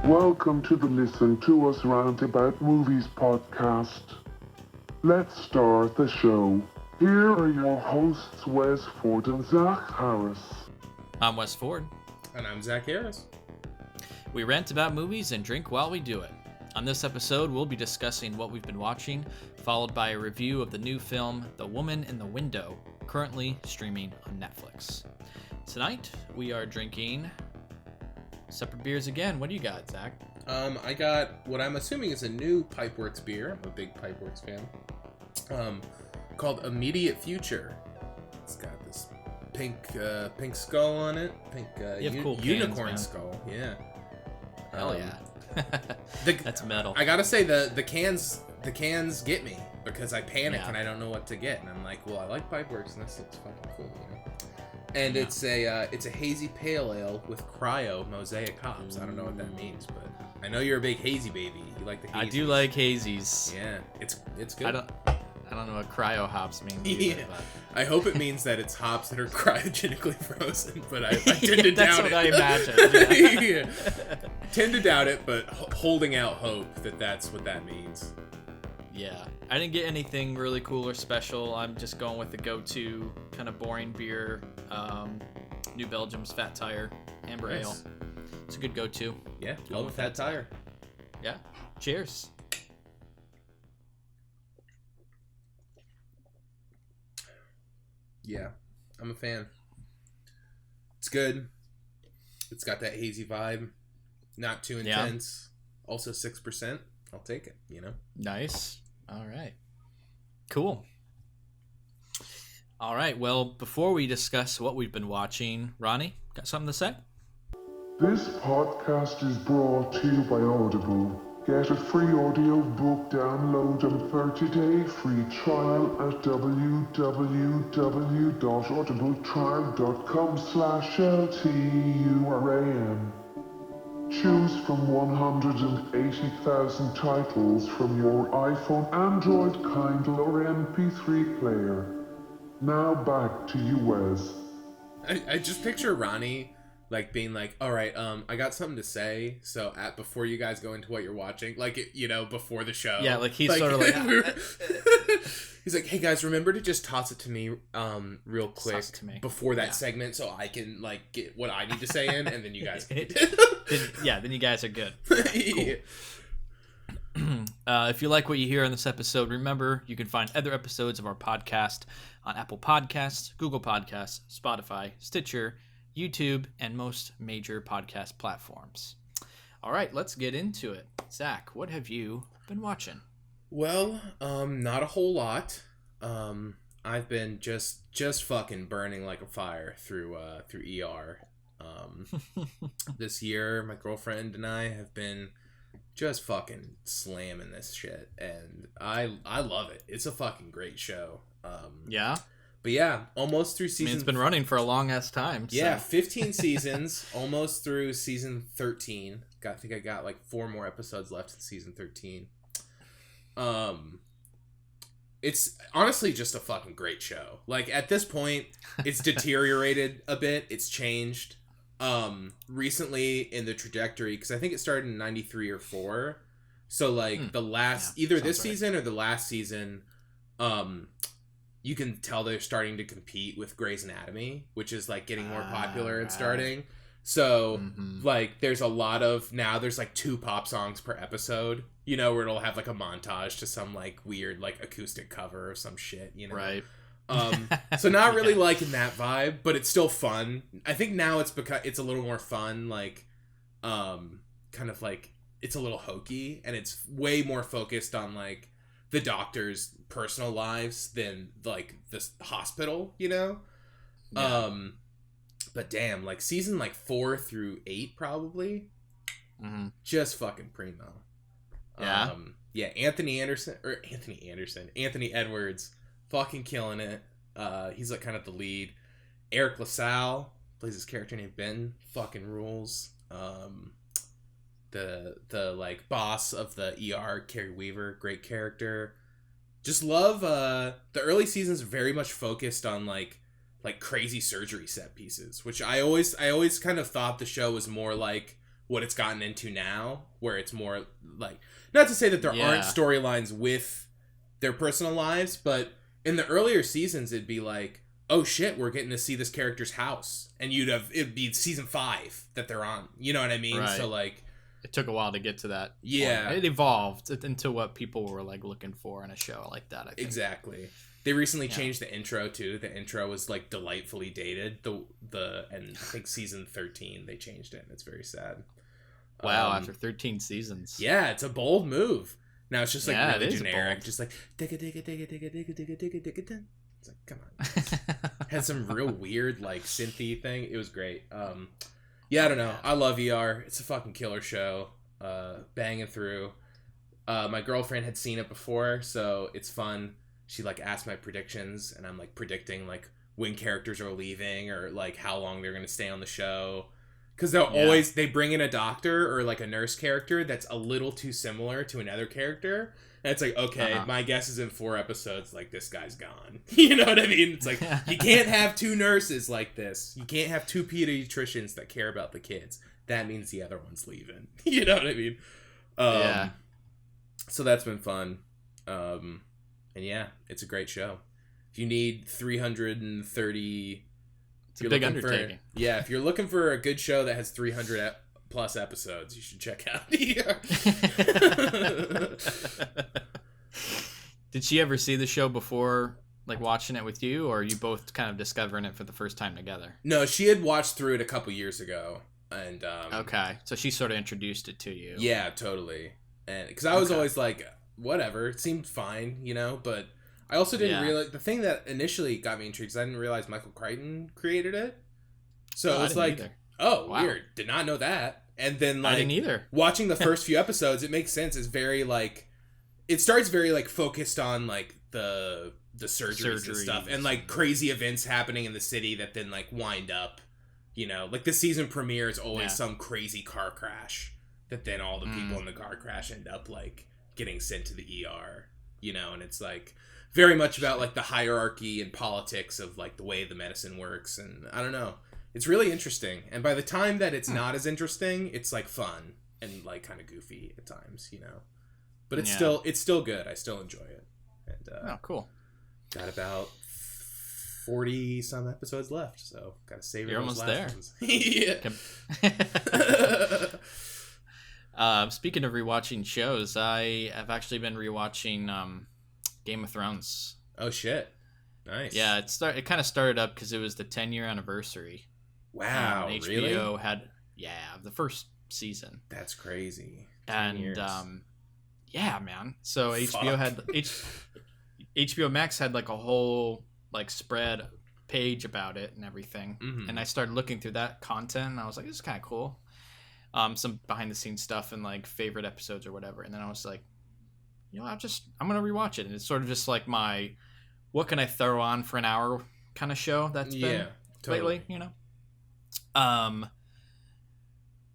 Welcome to the Listen to Us Rant About Movies podcast. Let's start the show. Here are your hosts, Wes Ford and Zach Harris. I'm Wes Ford. And I'm Zach Harris. We rant about movies and drink while we do it. On this episode, we'll be discussing what we've been watching, followed by a review of the new film, The Woman in the Window, currently streaming on Netflix. Tonight, we are drinking separate beers again. What do you got, Zach? I got what I'm assuming is a new Pipeworks beer. I'm a big Pipeworks fan. Called Immediate Future. It's got this pink skull on it. Pink cool unicorn cans, skull. Yeah. Hell yeah. That's metal. I gotta say the cans get me because I panic Yeah. and I don't know what to get, and I'm like, well, I like Pipeworks and this looks fucking cool, you know. And it's a hazy pale ale with cryo mosaic hops. I don't know what that means, but I know you're a big hazy baby. You like the hazies. I do like hazies. Yeah, it's good. I don't know what cryo hops mean. Either, Yeah. but... I hope it means that it's hops that are cryogenically frozen, but I tend to That's doubt what it. I imagine. Yeah. Tend to doubt it, but holding out hope that that's what that means. Yeah, I didn't get anything really cool or special. I'm just going with the go-to kind of boring beer, New Belgium's Fat Tire Amber Ale. It's a good go-to. Yeah, love a Fat Tire. Yeah, cheers. Yeah, I'm a fan. It's good. It's got that hazy vibe. Not too intense. Yeah. Also 6%. I'll take it, you know? Nice. All right. Cool. All right. Well, before we discuss what we've been watching, Ronnie, got something to say? This podcast is brought to you by Audible. Get a free audiobook download and 30-day free trial at www.audibletrial.com/LTURAM. Choose from 180,000 titles from your iPhone, Android, Kindle, or MP3 player. Now back to you, Wes. I just picture Ronnie like being like, all right, I got something to say. So before you guys go into what you're watching, like, before the show. Yeah, like he's sort of like... He's like, hey guys, remember to just toss it to me real quick before that segment so I can like get what I need to say in, and then you guys can then you guys are good. Yeah, cool. If you like what you hear on this episode, remember you can find other episodes of our podcast on Apple Podcasts, Google Podcasts, Spotify, Stitcher, YouTube, and most major podcast platforms. All right, let's get into it. Zach, what have you been watching? Well, not a whole lot. I've been just fucking burning like a fire through ER. This year, my girlfriend and I have been just fucking slamming this shit, and I love it. It's a fucking great show. Yeah? But yeah, almost through season... it's been running for a long ass time. So. Yeah, 15 seasons, almost through season 13. I think I got like 4 more episodes left in season 13. It's honestly just a fucking great show. Like, at this point, it's deteriorated a bit. It's changed. Recently in the trajectory, because I think it started in 93 or 4. So, like, the last... either this season or the last season, you can tell they're starting to compete with Grey's Anatomy, which is, like, getting more popular and starting. So, like, there's a lot of... Now there's, like, 2 pop songs per episode, where it'll have, like, a montage to some, like, weird, like, acoustic cover or some shit, Right. So not really liking that vibe, but it's still fun. I think now it's because it's a little more fun, like, kind of, like, it's a little hokey, and it's way more focused on, like, the doctors' personal lives than, like, the hospital, Yeah. But damn, like, season, like, 4 through 8, probably, just fucking primo. Yeah? Yeah, Anthony Edwards, fucking killing it. He's, like, kind of the lead. Eric LaSalle plays his character named Ben, fucking rules. The like, boss of the ER, Carrie Weaver, great character. Just love, the early seasons very much focused on, like crazy surgery set pieces, which I always kind of thought the show was more like what it's gotten into now, where it's more like, not to say that there aren't storylines with their personal lives, but in the earlier seasons, it'd be like, oh shit, we're getting to see this character's house, and it'd be season 5 that they're on. You know what I mean? Right. So like, it took a while to get to that. Yeah, point. It evolved into what people were like looking for in a show like that. I think. Exactly. They recently changed the intro too. The intro was like delightfully dated. And I think season 13 they changed it. And it's very sad. Wow, after 13 seasons. Yeah, it's a bold move. Now it's just like really generic, bold. just like digga digga digga digga digga digga digga digga digga. It's like, come on. Had some real weird like synthy thing. It was great. Yeah, I don't know. I love ER. It's a fucking killer show. Banging through. My girlfriend had seen it before, so it's fun. She like asked my predictions, and I'm like predicting like when characters are leaving or like how long they're gonna stay on the show. Because they bring in a doctor or like a nurse character that's a little too similar to another character. And it's like, okay, my guess is in 4 episodes, like, this guy's gone. You know what I mean? It's like, you can't have 2 nurses like this. You can't have 2 pediatricians that care about the kids. That means the other one's leaving. You know what I mean? Yeah. So that's been fun. And yeah, it's a great show. If you need 330... It's a big undertaking. If you're looking for a good show that has 300 plus episodes, you should check out Did she ever see the show before, like watching it with you, or are you both kind of discovering it for the first time together? No, she had watched through it a couple years ago, and okay, so she sort of introduced it to you. Yeah, totally. And because I was always like, whatever, it seemed fine, you know, but I also didn't realize the thing that initially got me intrigued is I didn't realize Michael Crichton created it. So it was like, weird. Did not know that. And then like I didn't either. Watching the first few episodes, it makes sense. It's very like, it starts very like focused on like the surgeries and stuff, and like crazy events happening in the city that then like wind up, you know, like the season premiere is always some crazy car crash that then all the people in the car crash end up like getting sent to the ER, you know, and it's like very much about like the hierarchy and politics of like the way the medicine works, and I don't know, it's really interesting. And by the time that it's not as interesting, it's like fun and like kind of goofy at times, you know, but it's still good. I still enjoy it. And cool. Got about 40 some episodes left, so gotta save it. You're almost there. Yeah. Speaking of rewatching shows, I have actually been rewatching Game of Thrones. Oh shit! Nice. Yeah, it kind of started up because it was the 10-year anniversary. Wow, HBO really? had the first season. That's crazy. 10 years. Yeah, man. So Fuck. HBO Max had like a whole like spread page about it and everything, and I started looking through that content, and I was like, this is kind of cool. Some behind the scenes stuff and like favorite episodes or whatever, and then I was like, you know, I'm gonna rewatch it, and it's sort of just like my what can I throw on for an hour kind of show that's been lately, you know.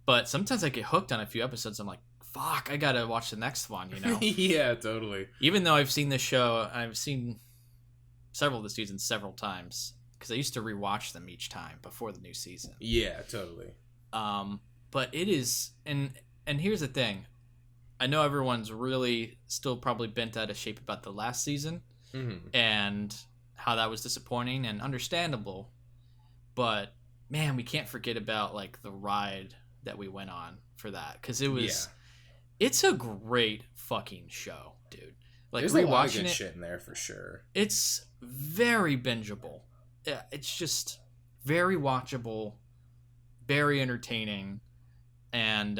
But sometimes I get hooked on a few episodes. I'm like, fuck, I gotta watch the next one, you know. Yeah, totally. Even though I've seen this show, I've seen several of the seasons several times because I used to rewatch them each time before the new season. Yeah, totally. But it is, and here's the thing, I know everyone's really still probably bent out of shape about the last season and how that was disappointing and understandable, but man, we can't forget about like the ride that we went on for that, because it was it's a great fucking show, dude. Like, there's a lot of good shit in there for sure. It's very bingeable. It's just very watchable, very entertaining, and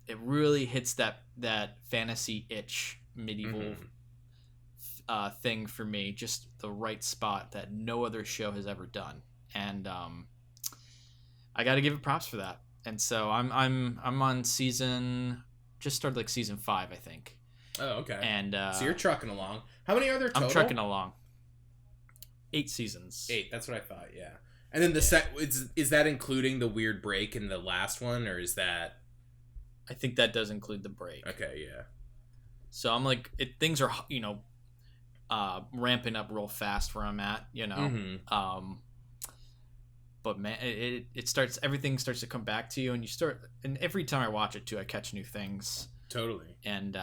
it really hits that fantasy itch, medieval thing for me, just the right spot that no other show has ever done, and I got to give it props for that. And so I'm on just started like season 5, I think. Oh, okay. And so you're trucking along. How many are there total? I'm trucking along. 8 seasons. 8. That's what I thought. Yeah. And then the is that including the weird break in the last one, or is that? I think that does include the break. Okay. Yeah. So I'm like, things are, you know, ramping up real fast where I'm at, you know. but man, everything starts to come back to you, and every time I watch it too, I catch new things. Totally. And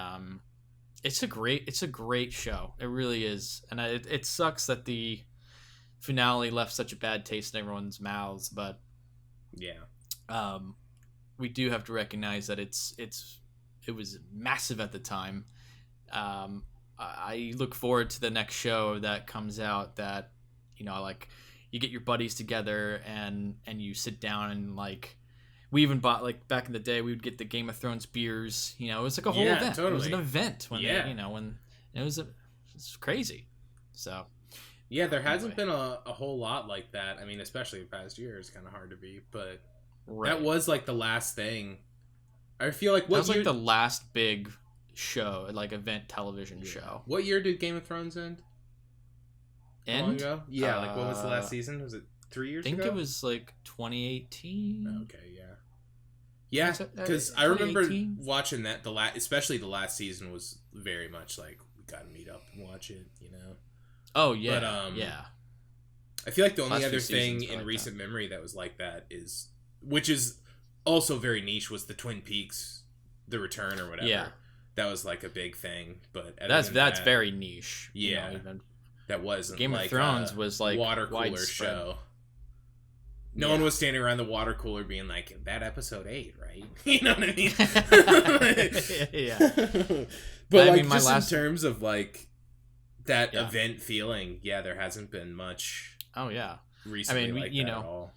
it's a great show. It really is. And it sucks that the finale left such a bad taste in everyone's mouths, but yeah, we do have to recognize that it was massive at the time. I look forward to the next show that comes out that, like, you get your buddies together and you sit down and, like, we even bought, like, back in the day, we would get the Game of Thrones beers. It was like a whole event. Totally. It was an event when when it was crazy. So yeah, there hasn't been a whole lot like that. I mean, especially in past years, kind of hard to beat, but that was like the last thing. I feel like that was like the last big show, like event television show. What year did Game of Thrones end? How long ago? Yeah, like what was the last season? Was it 3 years ago? I think it was like 2018. Okay, yeah. Yeah, because I remember watching that, especially the last season was very much like, we gotta meet up and watch it, Oh, yeah, but, yeah. I feel like the only other thing in recent memory that was like that which is also very niche, was the Twin Peaks, The Return or whatever. Yeah. That was like a big thing, but that's very niche. Yeah, that wasn't Game like of Thrones was like water cooler show. No one was standing around the water cooler being like, that episode 8, right? You know what I mean? Yeah. But like, just in terms of like that event feeling, there hasn't been much. Oh yeah. Recently, at all.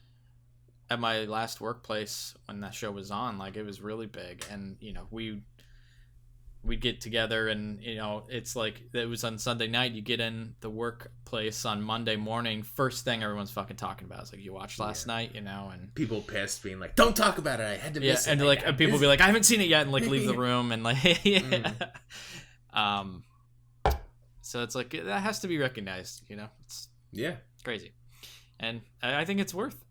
At my last workplace, when that show was on, like, it was really big, and we'd get together, and it's like, it was on Sunday night, you get in the workplace on Monday morning, first thing everyone's fucking talking about is like, you watched last night, and people pissed, being like, don't talk about it, I had to miss it. And like, and people be like, I haven't seen it yet, and like leave the room, and like so it's like, that has to be recognized, it's crazy, and I think it's worth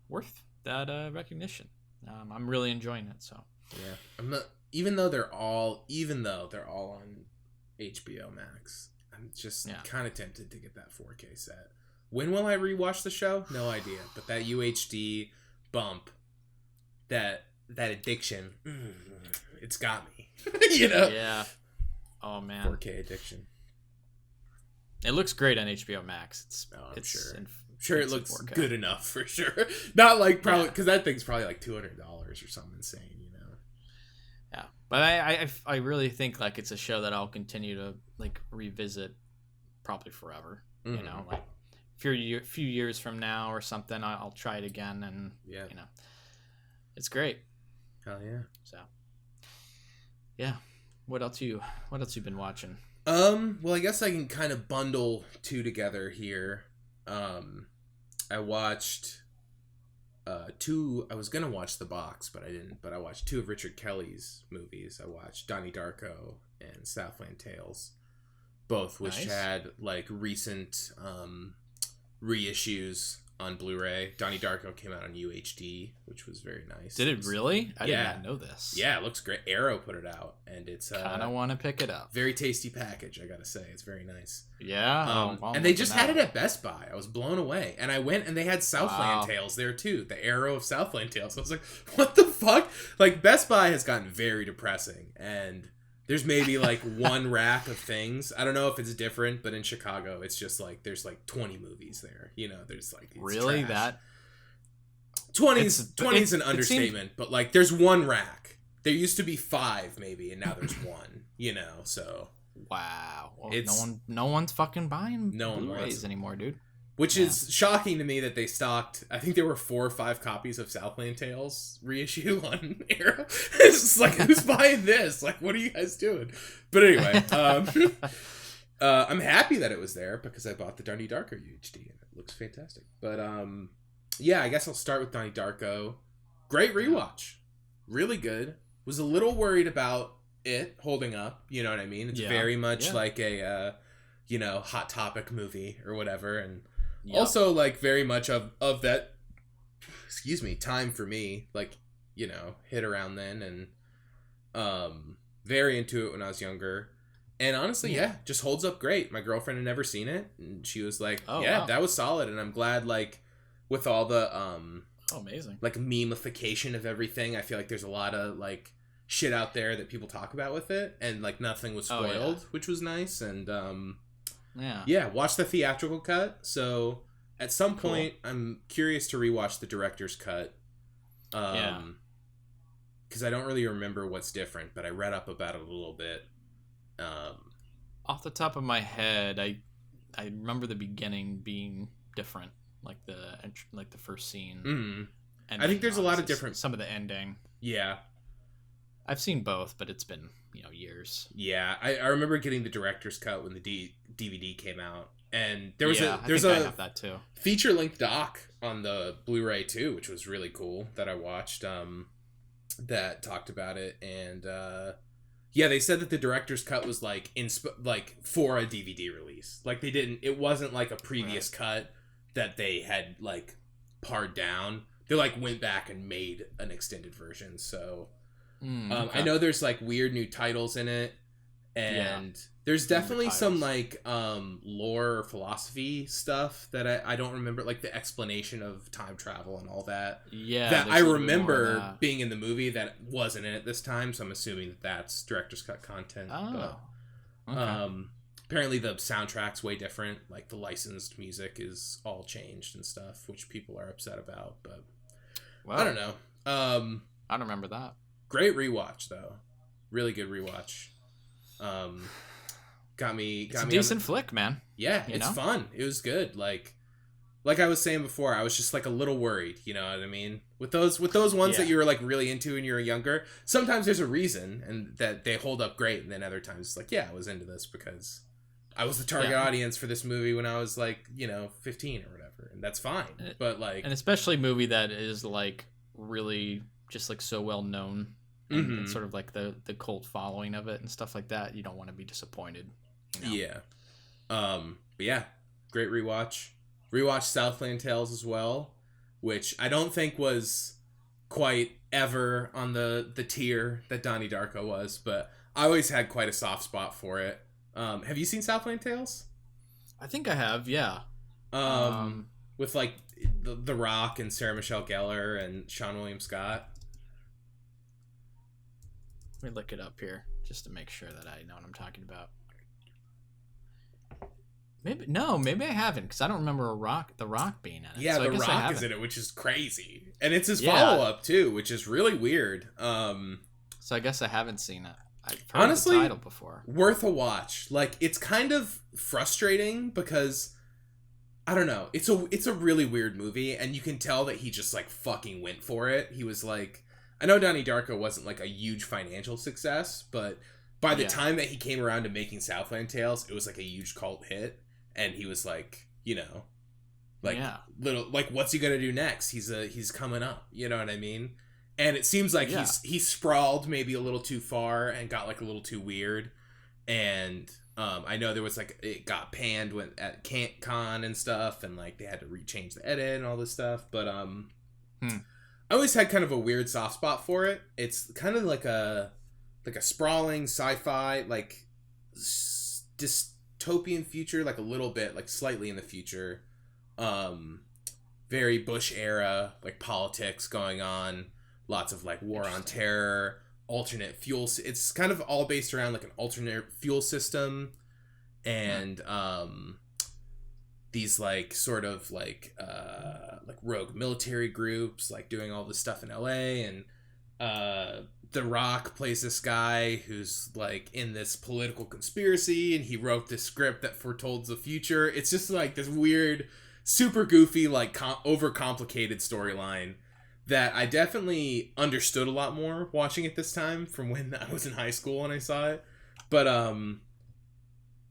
that recognition. I'm really enjoying it, so I'm not, even though they're all on HBO Max, I'm just kind of tempted to get that 4K set. When will I rewatch the show? No idea. But that UHD bump, that addiction, it's got me. Yeah. Oh man. 4K addiction. It looks great on HBO Max. I'm sure it looks 4K. Good enough for sure. Not like probably because that thing's probably like $200 or something insane. Yeah, but I really think like it's a show that I'll continue to like revisit probably forever. Mm-hmm. Like a few years from now or something, I'll try it again, and it's great. Hell yeah! So yeah, what else you been watching? Well, I guess I can kind of bundle two together here. I watched two. I was gonna watch The Box, but I didn't. But I watched two of Richard Kelly's movies. I watched Donnie Darko and Southland Tales, both which had like recent reissues on Blu-ray. Donnie Darko came out on UHD, which was very nice. Did it really? I did not know this. Yeah, it looks great. Arrow put it out, and it's kind of want to pick it up. Very tasty package, I gotta say. It's very nice. Yeah, and they just had it at Best Buy. I was blown away, and I went and they had Southland Tales there too. The Arrow of Southland Tales. I was like, what the fuck? Like, Best Buy has gotten very depressing, and there's maybe like one rack of things. I don't know if it's different, but in Chicago, it's just like there's like 20 movies there. There's like really trash. That 20 is an understatement, but like there's one rack. There used to be 5 maybe, and now there's one. So wow, well, no one's fucking buying Blu-rays anymore, dude. Which is shocking to me that they stocked. I think there were 4 or 5 copies of Southland Tales reissue on Arrow. It's just like, who's buying this? Like, what are you guys doing? But anyway, I'm happy that it was there because I bought the Donnie Darko UHD and it looks fantastic. But I guess I'll start with Donnie Darko. Great rewatch, really good. Was a little worried about it holding up. You know what I mean? It's very much like a Hot Topic movie or whatever, and also like very much of that time for me, like hit around then, and very into it when I was younger, and honestly just holds up great. My girlfriend had never seen it, and she was like, that was solid, and I'm glad, like, with all the Oh, amazing. like memification of everything. I feel like there's a lot of like shit out there that people talk about with it, and like nothing was spoiled, which was nice. And yeah, watch the theatrical cut. So at some point, I'm curious to rewatch the director's cut. Because I don't really remember what's different, but I read up about it a little bit. Off the top of my head, I remember the beginning being different, like the first scene. Mm-hmm. And I think there's a lot of different. Some of the ending. Yeah, I've seen both, but it's been years. Yeah, I remember getting the director's cut when the DVD came out, and there's I have that too. Feature length doc on the Blu-ray too, which was really cool that I watched. That talked about it, and yeah, they said that the director's cut was like for a DVD release. Like it wasn't like a previous cut that they had like pared down. They like went back and made an extended version. So I know there's like weird new titles in it, and there's definitely some like lore or philosophy stuff that I don't remember, like the explanation of time travel and all that. Yeah, that I remember being in the movie that wasn't in it this time, so I'm assuming that's director's cut content. Oh, but, apparently the soundtrack's way different. Like the licensed music is all changed and stuff, which people are upset about. But I don't know. I don't remember that. Great rewatch though, really good rewatch. Got me. It's a decent flick, man. Yeah, it's fun. It was good. Like I was saying before, I was just like a little worried. You know what I mean? With those ones that you were like really into when you were younger. Sometimes there's a reason, and that they hold up great, and then other times it's like, yeah, I was into this because I was the target audience for this movie when I was like 15 or whatever, and that's fine. But like, and especially a movie that is like really just like so well known. And sort of like the cult following of it and stuff like that, you don't want to be disappointed. Yeah. But yeah, great rewatch. Rewatch Southland Tales as well, which I don't think was quite ever on the tier that Donnie Darko was, but I always had quite a soft spot for it. Have you seen Southland Tales? I think I have, yeah. With like the Rock and Sarah Michelle Gellar and Sean William Scott. Let me look it up here just to make sure that I know what I'm talking about. Maybe I haven't, because I don't remember the Rock being in it. Yeah, so the Rock is in it, which is crazy, and it's his follow-up too, which is really weird. So I guess I haven't seen it. I've heard honestly, the title before. Worth a watch. Like, it's kind of frustrating because I don't know. It's a really weird movie, and you can tell that he just like fucking went for it. He was like, I know Donnie Darko wasn't like a huge financial success, but by the time that he came around to making Southland Tales, it was like a huge cult hit, and he was like, little like, what's he gonna do next? He's coming up, you know what I mean? And it seems like he sprawled maybe a little too far and got like a little too weird, and I know there was like it got panned at Con and stuff, and like they had to rechange the edit and all this stuff, but I always had kind of a weird soft spot for it. It's kind of like a sprawling sci-fi, like dystopian future, like a little bit, like slightly in the future. Very Bush era, like politics going on, lots of like war on terror, alternate fuel. It's kind of all based around like an alternate fuel system, and these like sort of like rogue military groups like doing all this stuff in LA, and The Rock plays this guy who's like in this political conspiracy, and he wrote this script that foretold the future. It's just like this weird, super goofy, like overcomplicated storyline that I definitely understood a lot more watching it this time from when I was in high school when I saw it. But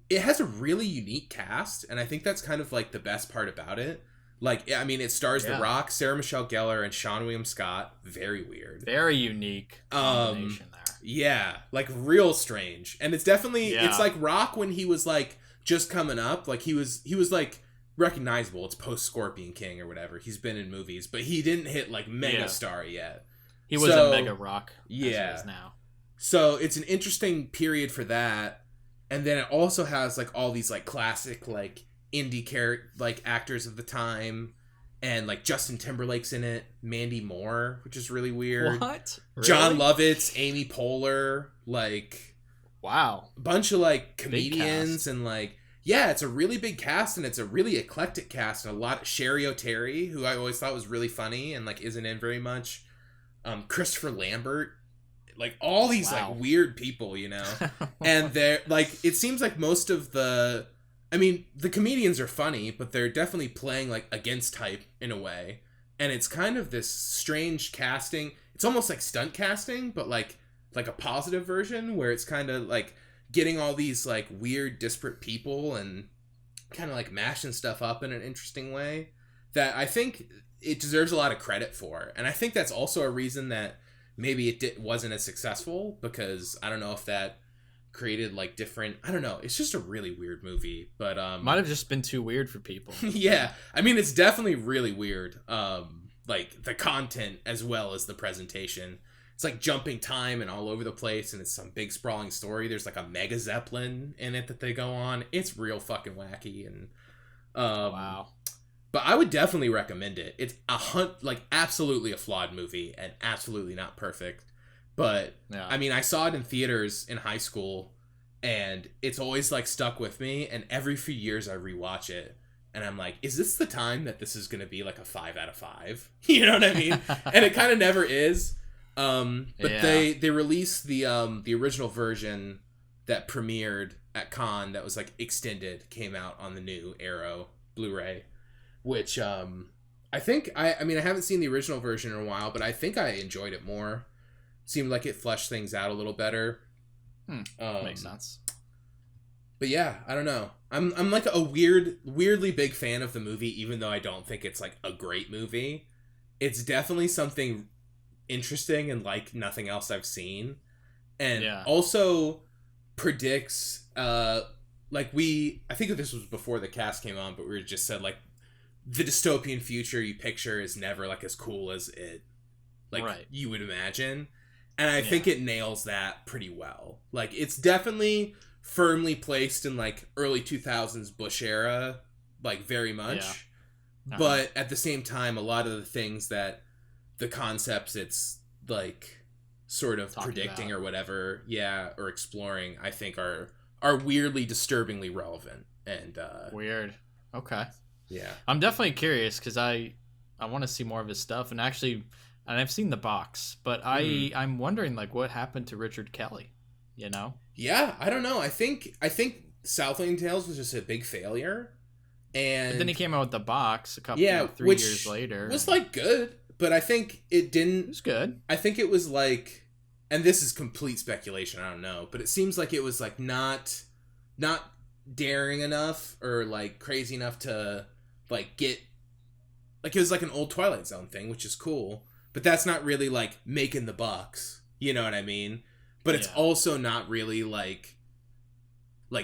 it has a really unique cast, and I think that's kind of like the best part about it. Like, I mean, it stars The Rock, Sarah Michelle Gellar, and Sean William Scott. Very weird. Very unique combination there. Yeah, like real strange. And it's definitely it's like Rock when he was like just coming up. Like he was like recognizable. It's post Scorpion King or whatever. He's been in movies, but he didn't hit like mega star yet. He wasn't mega Rock as he is now. So it's an interesting period for that. And then it also has like all these like classic like indie like actors of the time, and like Justin Timberlake's in it, Mandy Moore, which is really weird. What? Really? John Lovitz, Amy Poehler, like wow, a bunch of like comedians and like yeah, it's a really big cast and it's a really eclectic cast and a lot. Sherry O'Terry, who I always thought was really funny and like isn't in very much. Christopher Lambert, like all these like weird people, you know, and they're like it seems like most of the. I mean, the comedians are funny, but they're definitely playing like against type in a way. And it's kind of this strange casting. It's almost like stunt casting, but like a positive version where it's kind of like getting all these like weird disparate people and kind of like mashing stuff up in an interesting way that I think it deserves a lot of credit for. And I think that's also a reason that maybe it wasn't as successful, because I don't know if that created like different, I don't know, it's just a really weird movie, but might have just been too weird for people. Yeah, I mean it's definitely really weird, like the content as well as the presentation. It's like jumping time and all over the place, and it's some big sprawling story. There's like a mega zeppelin in it that they go on. It's real fucking wacky, and wow. But I would definitely recommend it. It's like absolutely a flawed movie and absolutely not perfect. But, yeah. I mean, I saw it in theaters in high school, and it's always, like, stuck with me, and every few years I rewatch it, and I'm like, is this the time that this is going to be, like, a 5 out of 5? You know what I mean? And it kind of never is. But yeah. They released the original version that premiered at Cannes that was, like, extended, came out on the new Arrow Blu-ray, which, I think, I mean, I haven't seen the original version in a while, but I think I enjoyed it more. Seemed like it fleshed things out a little better. Makes sense. But yeah, I don't know. I'm like a weirdly big fan of the movie, even though I don't think it's like a great movie. It's definitely something interesting and like nothing else I've seen. And also predicts, I think this was before the cast came on, but we just said like the dystopian future you picture is never like as cool as it you would imagine. And I think it nails that pretty well. Like, it's definitely firmly placed in, like, early 2000s Bush era, like, very much. Yeah. But at the same time, a lot of the things that the concepts it's, like, sort of predicting or whatever, or exploring, I think are weirdly, disturbingly relevant. And, weird. Okay. Yeah. I'm definitely curious, because I want to see more of his stuff, and actually... And I've seen The Box, but I'm wondering like what happened to Richard Kelly, you know? Yeah, I don't know. I think Southland Tales was just a big failure, and but then he came out with The Box a couple 3 years later. It was like good, but I think it didn't. It was good. I think it was like, and this is complete speculation. I don't know, but it seems like it was like not daring enough or like crazy enough to like get like it was like an old Twilight Zone thing, which is cool. But that's not really, like, making the bucks. You know what I mean? But it's also not really, like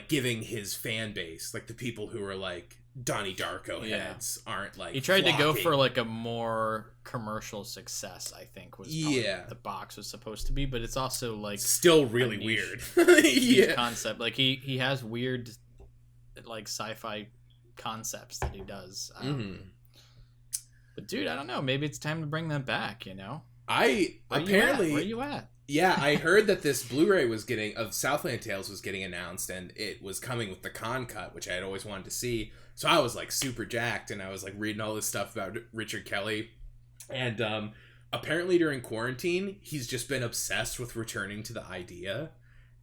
giving his fan base, like, the people who are, like, Donnie Darko heads aren't, like, he tried to go for, like, a more commercial success, I think, was probably what The Box was supposed to be. But it's also, like... Still really weird. Concept. Like, he has weird, like, sci-fi concepts that he does. But dude, I don't know. Maybe it's time to bring them back, you know? Where are you at? Yeah, I heard that this Blu-ray of Southland Tales was getting announced, and it was coming with the Con cut, which I had always wanted to see. So I was like super jacked, and I was like reading all this stuff about Richard Kelly. And apparently during quarantine, he's just been obsessed with returning to the idea,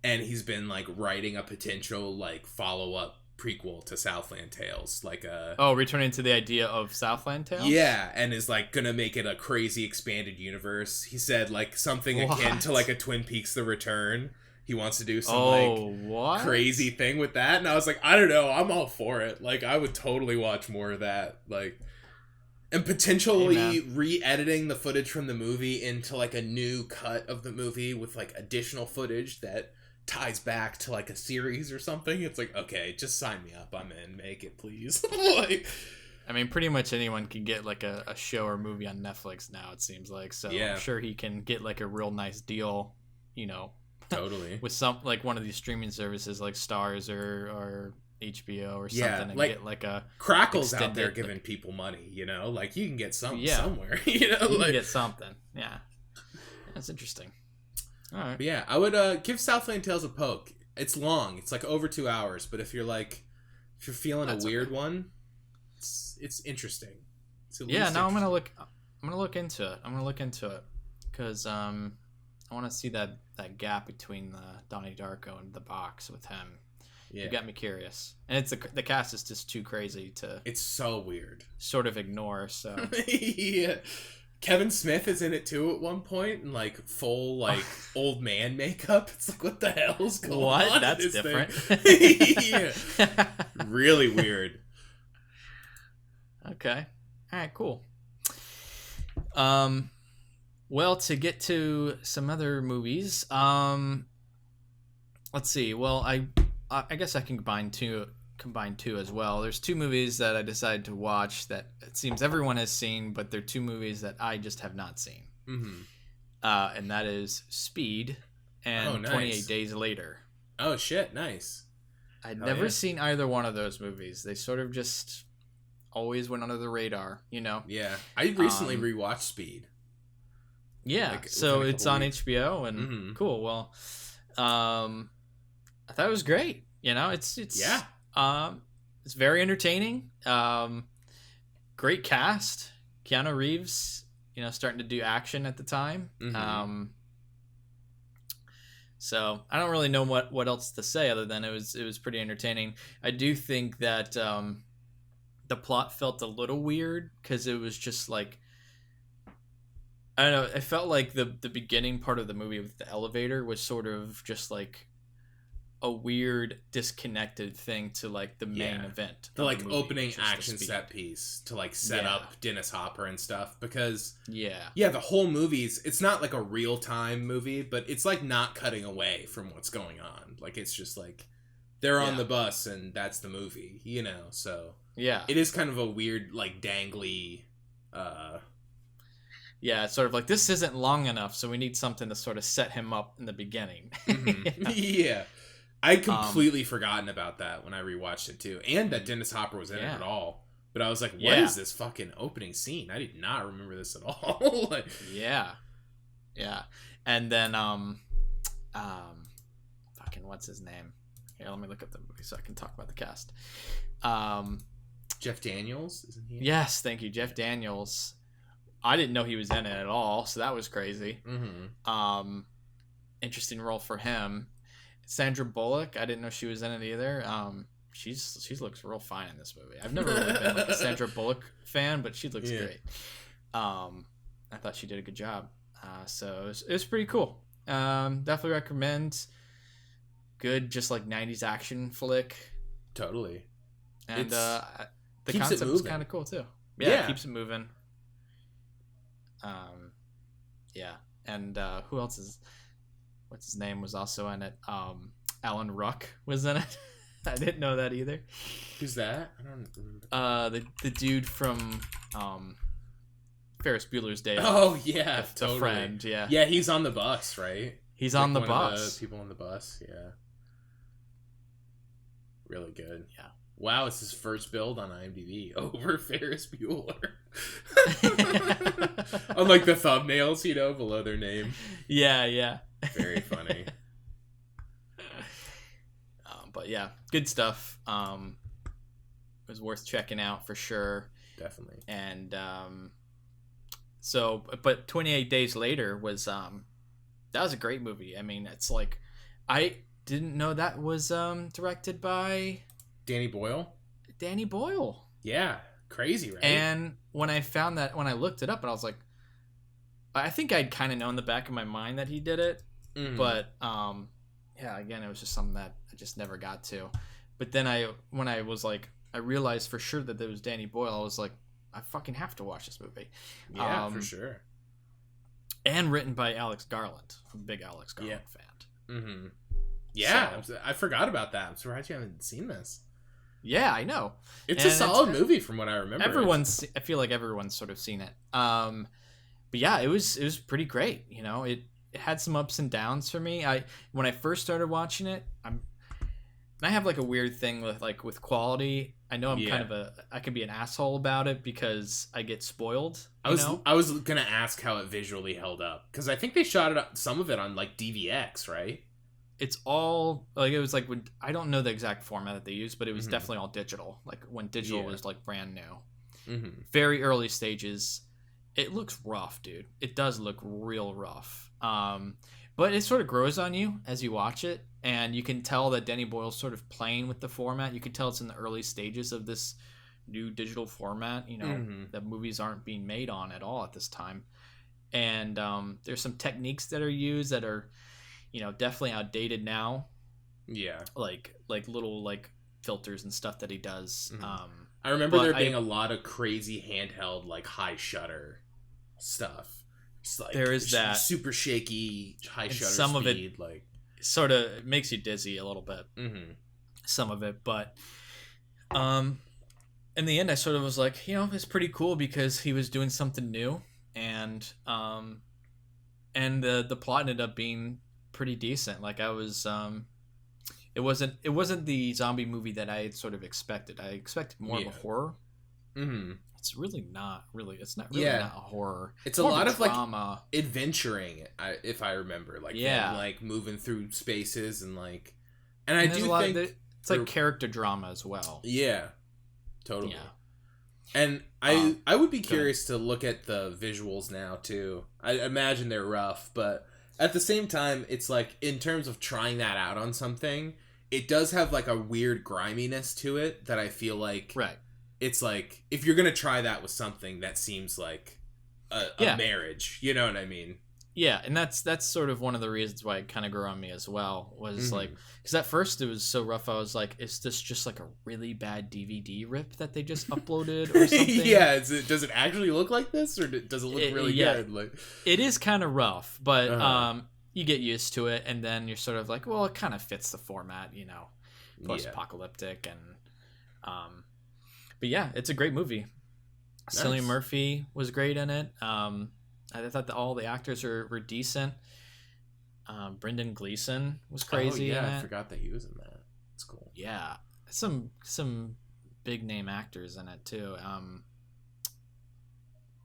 and he's been like writing a potential like follow-up prequel to Southland Tales, like returning to the idea of Southland Tales. Yeah, and is like gonna make it a crazy expanded universe. He said like something akin to like a Twin Peaks: The Return. He wants to do some crazy thing with that, and I was like, I don't know, I'm all for it. Like, I would totally watch more of that. Like, and potentially re-editing the footage from the movie into like a new cut of the movie with like additional footage that ties back to like a series or something. It's like, okay, just sign me up. I'm in. Make it, please. Like, I mean, pretty much anyone can get like a show or movie on Netflix now, it seems like. So I'm sure he can get like a real nice deal, you know. Totally. With some like one of these streaming services like Stars or HBO or Yeah, something and like, get like a Crackle's out extended, there giving people money, you know, like you can get something Yeah. somewhere, you know, you like can get something. Yeah, that's interesting. All right. But yeah, I would give Southland Tales a poke. It's long. It's like over 2 hours, but if you're feeling That's a weird okay. one, it's interesting. It's at Yeah, least no, I'm interesting. gonna look into it. I'm gonna look into it because I want to see that gap between Donnie Darko and the box with him. Yeah. You got me curious, and it's the cast is just too crazy to It's so weird. sort of ignore. So Yeah. Kevin Smith is in it too at one point in like full like old man makeup. It's like, what the hell's going what? on? That's in this different. thing? Yeah. Really weird. Okay. All right. Cool. Well, to get to some other movies, let's see. Well, I guess I can combine two as well. There's two movies that I decided to watch that it seems everyone has seen, but they're two movies that I just have not seen. Mm-hmm. And that is Speed and nice. 28 Days Later. Oh shit, nice. I'd never seen either one of those movies. They sort of just always went under the radar, you know? Yeah. I recently rewatched Speed. Yeah, Like, so within a it's couple on weeks. HBO, and cool. Well, I thought it was great. You know, it's very entertaining. Great cast. Keanu Reeves, you know, starting to do action at the time. Mm-hmm. So I don't really know what else to say other than it was pretty entertaining. I do think that the plot felt a little weird because it was just like, I don't know. It felt like the beginning part of the movie with the elevator was sort of just like a weird disconnected thing to like the main event. The like movie, opening which is action the Speed. set piece to like set up Dennis Hopper and stuff because Yeah. the whole it's not like a real time movie, but it's like not cutting away from what's going on. Like it's just like they're on the bus and that's the movie, you know. So yeah, it is kind of a weird like dangly yeah, it's sort of like this isn't long enough, so we need something to sort of set him up in the beginning. Mm-hmm. Yeah. I'd completely forgotten about that when I rewatched it too, and that Dennis Hopper was in it at all. But I was like, "What is this fucking opening scene? I did not remember this at all." Like, yeah, and then fucking what's his name? Here, let me look up the movie so I can talk about the cast. Jeff Daniels, isn't he? Yes, thank you, Jeff Daniels. I didn't know he was in it at all, so that was crazy. Mm-hmm. Interesting role for him. Sandra Bullock, I didn't know she was in it either. She looks real fine in this movie. I've never really been like a Sandra Bullock fan, but she looks great. I thought she did a good job. So it was pretty cool. Definitely recommend. Good, just like 90s action flick. Totally. And the keeps concept is kind of cool too. Yeah, it keeps it moving. Yeah, and who else is? What's his name was also in it? Alan Ruck was in it. I didn't know that either. Who's that? I don't remember. The dude from Ferris Bueller's Day Off. Oh yeah, the friend. Yeah, yeah, he's on the bus, right? He's like on the one bus. Of the people on the bus, yeah. Really good. Yeah. Wow, it's his first build on IMDb over Ferris Bueller. On like the thumbnails, you know, below their name. Yeah. Very funny. But yeah, good stuff. It was worth checking out for sure. Definitely. And but 28 Days Later was that was a great movie. I mean, it's like I didn't know that was directed by Danny Boyle. Yeah, crazy, right? And when I found that, when I looked it up, and I was like, I think I'd kind of know in the back of my mind that he did it, but yeah, again, it was just something that I just never got to. But then when I was like, I realized for sure that there was Danny Boyle. I was like, I fucking have to watch this movie. Yeah, for sure. And written by Alex Garland. I'm a big Alex Garland fan. Mm-hmm. Yeah, so, I forgot about that. I'm surprised you haven't seen this. Yeah, I know. It's a solid movie from what I remember. I feel like everyone's sort of seen it. But yeah, it was pretty great. You know, it had some ups and downs for me. When I first started watching it, I have like a weird thing with quality. I know I'm kind of I can be an asshole about it because I get spoiled. I was gonna ask how it visually held up, because I think they shot some of it on like DVX, right? It's all like, it was like when, I don't know the exact format that they used, but it was definitely all digital. Like when digital was like brand new, very early stages. It looks rough, dude. It does look real rough. But it sort of grows on you as you watch it, and you can tell that Danny Boyle's sort of playing with the format. You can tell it's in the early stages of this new digital format, that movies aren't being made on at all at this time. And there's some techniques that are used that are, definitely outdated now. Yeah. Like little like filters and stuff that he does. I remember there being a lot of crazy handheld, like high shutter stuff. It's like there is that super shaky high shutter some speed, of it like sort of makes you dizzy a little bit. Some of it, but in the end, I sort of was like, it's pretty cool because he was doing something new, and the plot ended up being pretty decent. Like I was, it wasn't the zombie movie that I had sort of expected. I expected more of a horror. It's really not really. It's not really not a horror. It's a lot of drama. Like adventuring, if I remember, like them, like moving through spaces and like, and I do think it's like character drama as well. Yeah, totally. Yeah. And I would be curious to look at the visuals now too. I imagine they're rough, but at the same time, it's like in terms of trying that out on something, it does have like a weird griminess to it that I feel like it's like if you're gonna try that with something that seems like a marriage, you know what I mean? Yeah, and that's sort of one of the reasons why it kind of grew on me as well, was like, because at first it was so rough, I was like, is this just like a really bad DVD rip that they just uploaded or something? Yeah, does it actually look like this, or does it look really good? Like, it is kind of rough, but you get used to it, and then you're sort of like, well, it kind of fits the format, post-apocalyptic, and but yeah, it's a great movie. Nice. Cillian Murphy was great in it. I thought that all the actors were decent. Brendan Gleeson was crazy. Oh, yeah, in it. I forgot that he was in that. It's cool. Yeah, some big name actors in it too.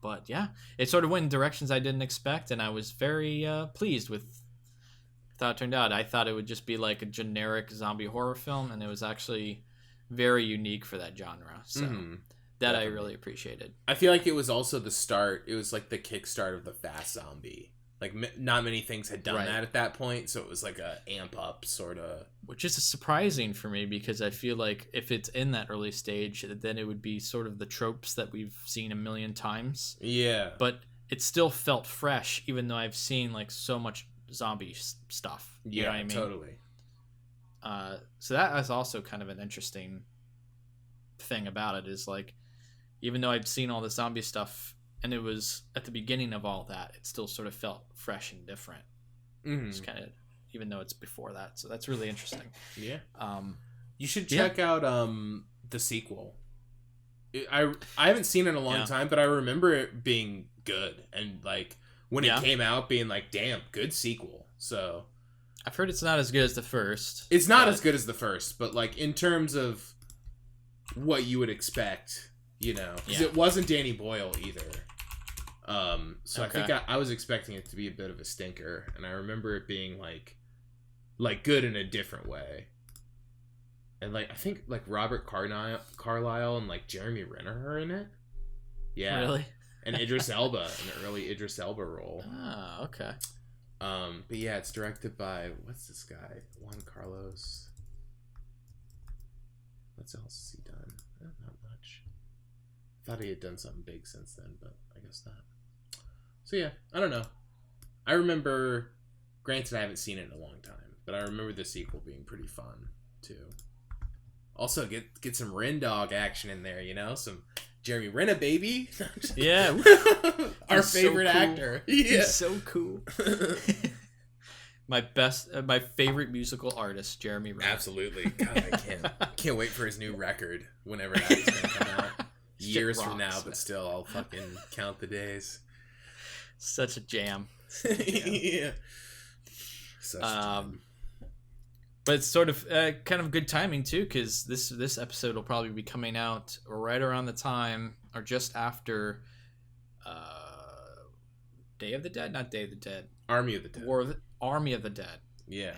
But yeah, it sort of went in directions I didn't expect, and I was very pleased with how it turned out. I thought it would just be like a generic zombie horror film, and it was actually very unique for that genre. So that definitely. I really appreciated. I feel like it was also the start. It was like the kickstart of the fast zombie. Like not many things had done that at that point, so it was like a amp up sort of. Which is surprising for me, because I feel like if it's in that early stage, then it would be sort of the tropes that we've seen a million times. Yeah. But it still felt fresh, even though I've seen like so much zombie stuff. You know what I mean? Totally. So that is also kind of an interesting thing about it, is like, even though I'd seen all the zombie stuff and it was at the beginning of all that, it still sort of felt fresh and different. It's kind of, even though it's before that. So that's really interesting. Yeah. You should check out the sequel. I haven't seen it in a long time, but I remember it being good, and like when it came out, being like, damn, good sequel. So I've heard it's not as good as the first. It's not as good as the first, but like in terms of what you would expect, because it wasn't Danny Boyle either. So I think I was expecting it to be a bit of a stinker, and I remember it being like good in a different way. And like I think like Robert Carlyle and like Jeremy Renner are in it. Yeah, really. And Idris Elba, an early Idris Elba role. Ah, okay. But yeah, it's directed by, what's this guy? Juan Carlos. What else has he done? Not much. Thought he had done something big since then, but I guess not. So yeah, I don't know. I remember, granted I haven't seen it in a long time, but I remember the sequel being pretty fun too. Also get some Ren Dog action in there, some Jeremy Renner, baby. Yeah. Our favorite actor. Yeah. He's so cool. My favorite musical artist, Jeremy Renner. Absolutely. God, I can't wait for his new record whenever that's going to come out. Years from now, but still, I'll fucking count the days. Such a jam. Yeah. Such a jam. But it's sort of kind of good timing too, because this episode will probably be coming out right around the time or just after Day of the Dead, not Day of the Dead, Army of the Dead. Army of the Dead. Yeah.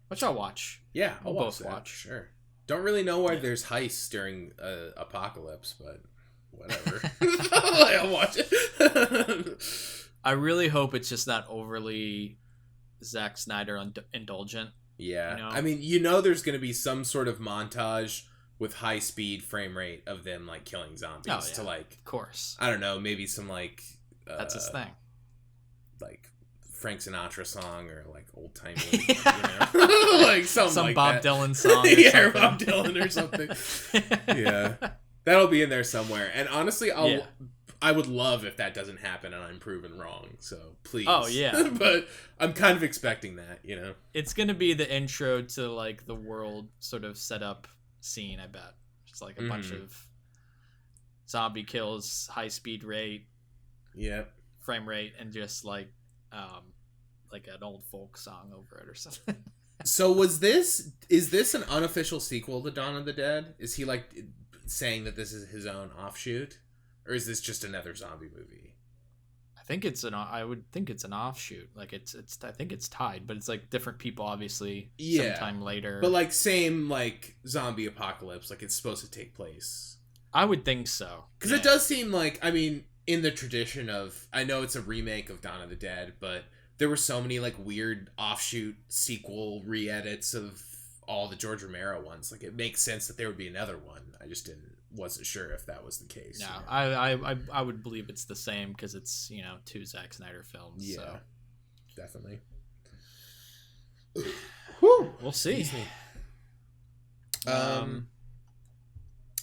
Which I'll watch. Yeah, I'll both watch that, watch. Sure. Don't really know why there's heists during Apocalypse, but whatever. I'll watch it. I really hope it's just not overly Zack Snyder indulgent. Yeah. You know? I mean, there's going to be some sort of montage with high speed frame rate of them like killing zombies to like, of course. I don't know, maybe some like that's his thing. Like Frank Sinatra song or like old timey, like something some like Bob that. Dylan song. Yeah, Bob Dylan or something. Yeah, that'll be in there somewhere. And honestly, I would love if that doesn't happen and I'm proven wrong. So please. Oh yeah. But I'm kind of expecting that. It's gonna be the intro to like the world sort of setup scene. I bet it's like a bunch of zombie kills, high speed rate. Yep. Frame rate and just like an old folk song over it or something. So is this an unofficial sequel to Dawn of the Dead? Is he like saying that this is his own offshoot, or is this just another zombie movie? I would think it's an offshoot. Like it's I think it's tied, but it's like different people obviously sometime later. But like same like zombie apocalypse, like it's supposed to take place. I would think so. Because it does seem like, I mean, in the tradition of, I know it's a remake of Dawn of the Dead, but there were so many like weird offshoot sequel re-edits of all the George Romero ones. Like it makes sense that there would be another one. I just wasn't sure if that was the case. No, I would believe it's the same because it's, two Zack Snyder films. Yeah, so. definitely. Whew, we'll see.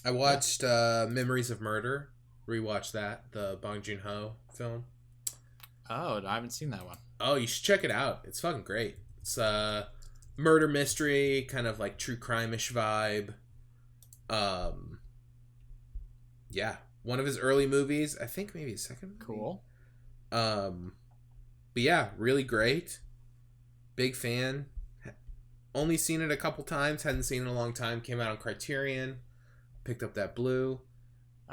I watched Memories of Murder. Rewatched that, the Bong Joon-ho film. Oh, I haven't seen that one. Oh, you should check it out. It's fucking great. It's a murder mystery, kind of like true crime-ish vibe. Yeah, one of his early movies. I think maybe his second movie. Cool. But yeah, really great. Big fan. Only seen it a couple times. Hadn't seen it in a long time. Came out on Criterion. Picked up that blue.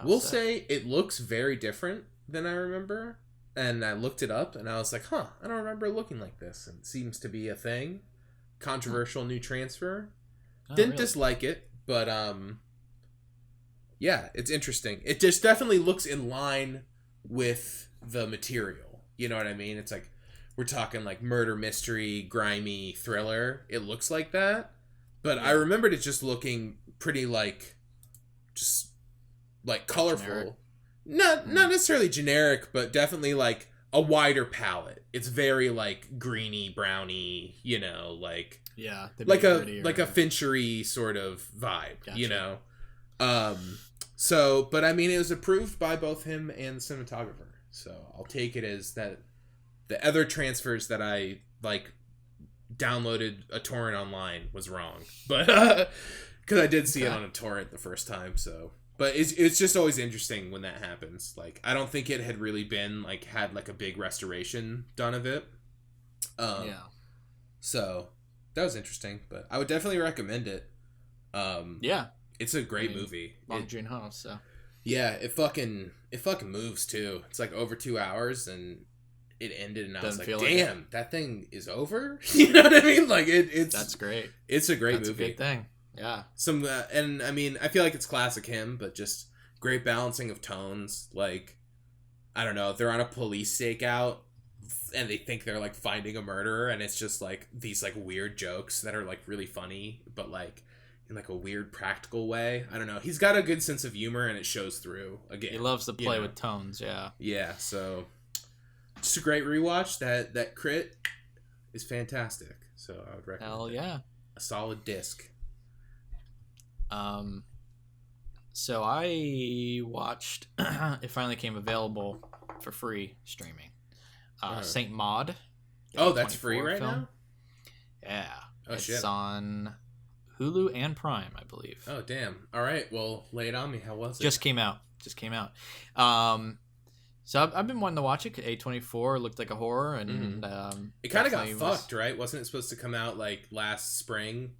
We'll say it looks very different than I remember. And I looked it up and I was like, I don't remember looking like this. And it seems to be a thing. Controversial new transfer. Didn't dislike it, but yeah, it's interesting. It just definitely looks in line with the material. You know what I mean? It's like, we're talking like murder mystery, grimy thriller. It looks like that. But I remembered it just looking pretty like, just like colorful. Generic. Not necessarily generic, but definitely like a wider palette. It's very like greeny, browny, like like a Finchery sort of vibe, Gotcha. So, but I mean, it was approved by both him and the cinematographer. So I'll take it as that the other transfers that I like downloaded a torrent online was wrong, but because I did see it on a torrent the first time. So, but it's just always interesting when that happens. Like, I don't think it had really been like had like a big restoration done of it. So that was interesting, but I would definitely recommend it. It's a great movie. Bong Joon-ho, so. Yeah, it fucking moves too. It's like over 2 hours and it ended and I was like, damn, that thing is over? You know what I mean? Like it's that's great. It's a great movie. That's a good thing. Yeah. And I mean, I feel like it's classic him, but just great balancing of tones. Like, I don't know, they're on a police stakeout and they think they're like finding a murderer and it's just like these like weird jokes that are like really funny, but like in like a weird practical way. I don't know. He's got a good sense of humor and it shows through again. He loves to play with tones, yeah. Yeah, so just a great rewatch. That crit is fantastic. So I would recommend Hell yeah. A solid disc. So I watched it finally came available for free streaming. Saint Maud. Oh, that's free right now? Yeah. Oh, it's shit. On Hulu and Prime, I believe. Oh, damn. All right. Well, lay it on me. How was it? Just came out. So I've been wanting to watch it. A24 looked like a horror, and it kind of got fucked, right? Wasn't it supposed to come out like last spring,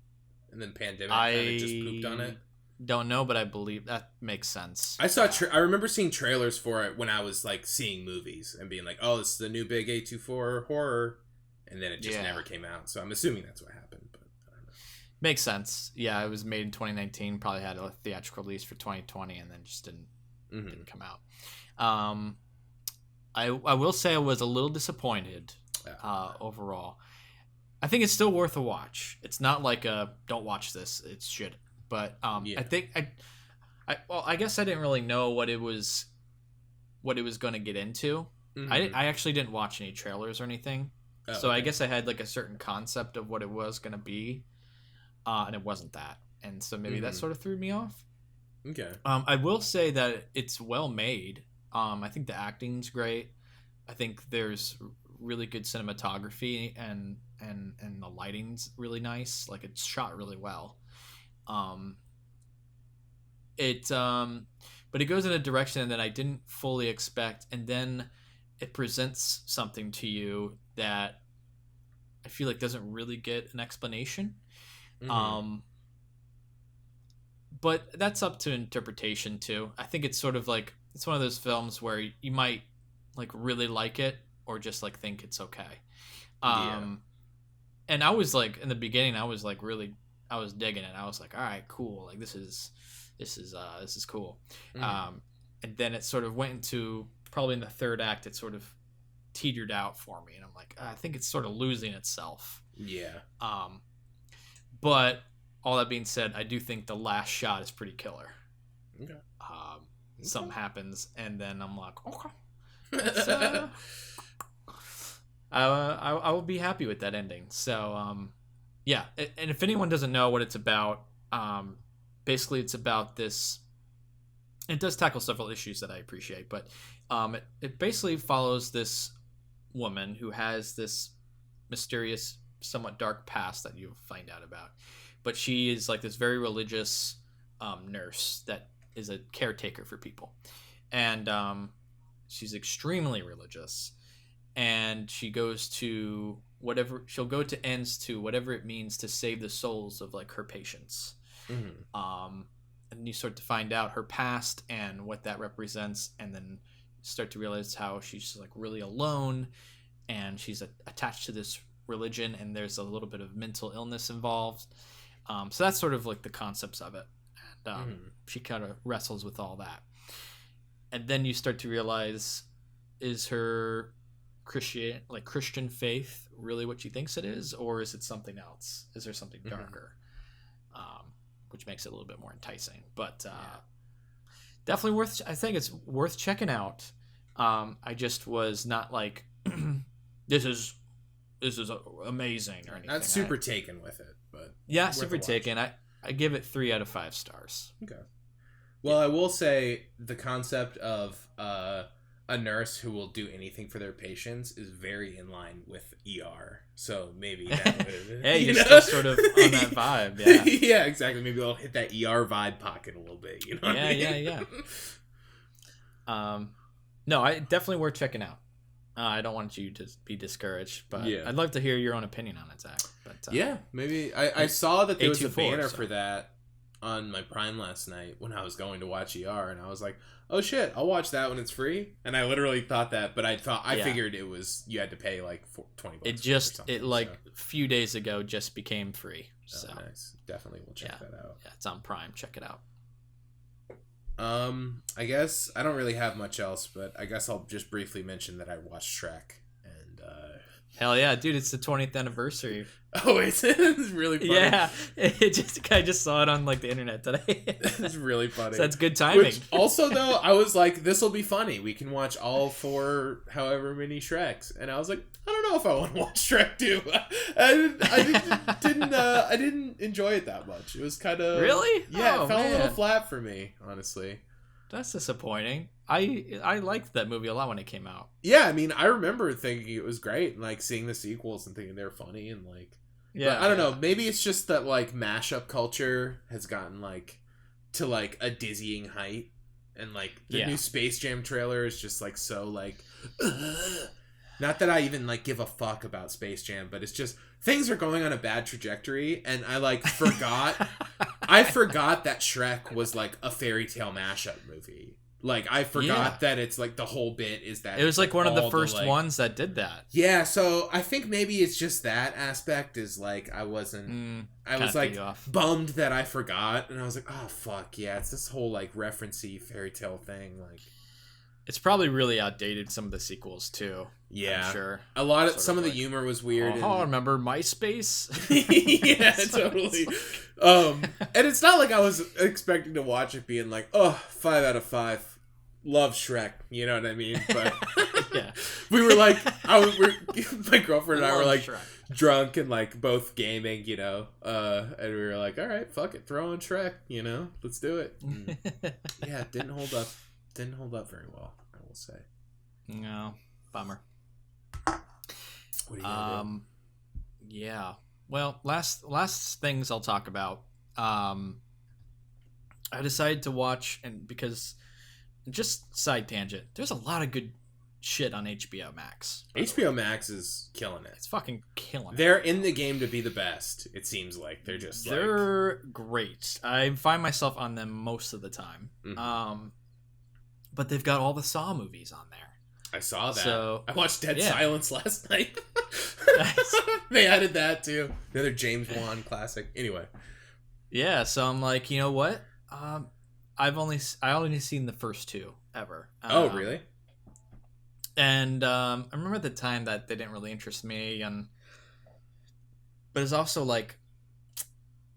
and then pandemic kind of just pooped on it? Don't know, but I believe that makes sense. I saw. I remember seeing trailers for it when I was like seeing movies and being like, "Oh, this is the new big A24 horror," and then it just never came out. So I'm assuming that's what happened. But I don't know. Makes sense. Yeah, it was made in 2019. Probably had a theatrical release for 2020, and then just didn't come out. I will say I was a little disappointed overall. I think it's still worth a watch. It's not like a don't watch this. It's shit. But I think I guess I didn't really know what it was going to get into. I actually didn't watch any trailers or anything. So I guess I had like a certain concept of what it was going to be, and it wasn't that. And so maybe that sort of threw me off. Okay. I will say that it's well made. I think the acting's great. I think there's really good cinematography and the lighting's really nice. Like it's shot really well. But it goes in a direction that I didn't fully expect, and then it presents something to you that I feel like doesn't really get an explanation. But that's up to interpretation too. I think it's sort of like it's one of those films where you might like really like it or just like think it's okay. And I was like in the beginning, I was digging it. I was like, all right, cool. Like this is cool. And then it sort of went into probably in the third act, it sort of teetered out for me, and I'm like, I think it's sort of losing itself. Yeah. But all that being said, I do think the last shot is pretty killer. Okay. Something happens, and then I'm like, okay. I will be happy with that ending. So, yeah. And if anyone doesn't know what it's about, basically it's about this. It does tackle several issues that I appreciate, but it basically follows this woman who has this mysterious, somewhat dark past that you find out about. But she is like this very religious nurse that is a caretaker for people. And she's extremely religious. And she goes to she'll go to ends to whatever it means to save the souls of like her patients. And you start to find out her past and what that represents, and then start to realize how she's like really alone, and she's attached to this religion, and there's a little bit of mental illness involved. So that's sort of like the concepts of it. And she kind of wrestles with all that. And then you start to realize, is her Christian faith really what she thinks it is, or is it something else? Is there something darker? Which makes it a little bit more enticing. But definitely I think it's worth checking out. I just was not like, this is amazing or anything. Not super taken with it, but yeah, super taken. I give it 3 out of 5 stars. Okay. Well, I will say the concept of a nurse who will do anything for their patients is very in line with ER. So maybe that would, hey, you're still sort of on that vibe. Yeah. Yeah, exactly. Maybe they'll hit that ER vibe pocket a little bit. You know? What I mean? Yeah. No, I definitely worth checking out. I don't want you to be discouraged, but I'd love to hear your own opinion on it, Zach. But yeah, maybe I saw that there was a banner so. for that on my Prime last night when I was going to watch ER, and I was like, oh shit, I'll watch that when it's free. And I literally thought that, but I figured it was, you had to pay like $20. It like a few days ago just became free. So nice. Definitely will check that out. Yeah, it's on Prime. Check it out. I guess I don't really have much else, but I guess I'll just briefly mention that I watched Shrek, and hell yeah, dude! It's the 20th anniversary. Oh, it's really funny. Yeah, I just saw it on like the internet today. It's really funny. So that's good timing. Which, also, though, I was like, this will be funny. We can watch all 4, however many Shreks, and I was like, I don't know if I want to watch Shrek 2. I didn't enjoy it that much. It was kind of really, yeah, it fell a little flat for me, honestly. That's disappointing. I liked that movie a lot when it came out. Yeah, I mean, I remember thinking it was great, and like seeing the sequels and thinking they're funny, and like, yeah, I don't know. Maybe it's just that like mashup culture has gotten like to like a dizzying height, And like the new Space Jam trailer is just like so like not that I even like give a fuck about Space Jam, but it's just things are going on a bad trajectory, and I like forgot I forgot that Shrek was like a fairy tale mashup movie. Like I forgot that it's like the whole bit is that it was like one of the first ones that did that. Yeah, so I think maybe it's just that aspect is like I was like bummed that I forgot, and I was like, oh fuck yeah, it's this whole like referencey fairy tale thing. Like it's probably really outdated, some of the sequels too. Yeah, I'm sure. A lot of some of the humor was weird. Oh, remember MySpace? Yeah, totally. And it's not like I was expecting to watch it being like, oh, 5 out of 5. Love Shrek, you know what I mean? But yeah, we were like, my girlfriend and I were like Shrek. Drunk and like both gaming, you know, and we were like, all right, fuck it, throw on Shrek, you know, let's do it. And yeah, it didn't hold up very well, I will say. No, bummer. What do you gonna do? Yeah. Well, last things I'll talk about. I decided to watch, and because just side tangent, there's a lot of good shit on HBO Max. HBO Max is killing it. It's fucking killing it. They're in the game to be the best. It seems like they're great. I find myself on them most of the time. Mm-hmm. But they've got all the Saw movies on there. I saw that. So, I watched Dead Silence last night. They added that too. Another James Wan classic. Anyway. Yeah, so I'm like, you know what? I only seen the first two ever. Oh, really? And I remember at the time that they didn't really interest me, but it's also like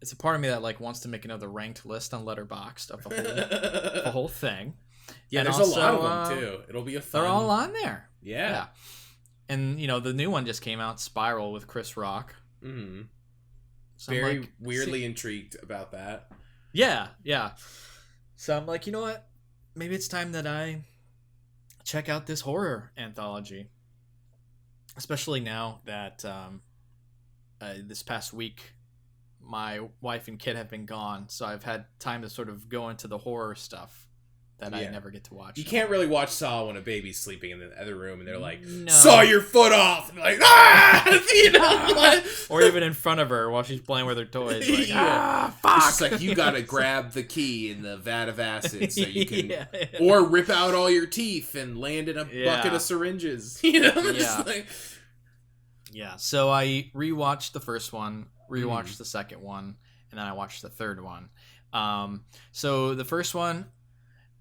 it's a part of me that like wants to make another ranked list on Letterboxd of the whole thing. Yeah, and there's also, a lot of them too. It'll be a fun. They're all on there. Yeah. And you know the new one just came out, Spiral with Chris Rock. Mm-hmm. So very weirdly intrigued about that. Yeah. So I'm like, you know what? Maybe it's time that I check out this horror anthology. Especially now that this past week, my wife and kid have been gone. So I've had time to sort of go into the horror stuff that I never get to watch. You can't really watch Saw when a baby's sleeping in the other room and they're like, saw your foot off! And like, ah! You know, like... Or even in front of her while she's playing with her toys. Like, fuck! It's just like, you gotta grab the key in the vat of acid so you can... Or rip out all your teeth and land in a bucket of syringes. You know? Like... Yeah, so I rewatched the first one, rewatched the second one, and then I watched the third one. So the first one...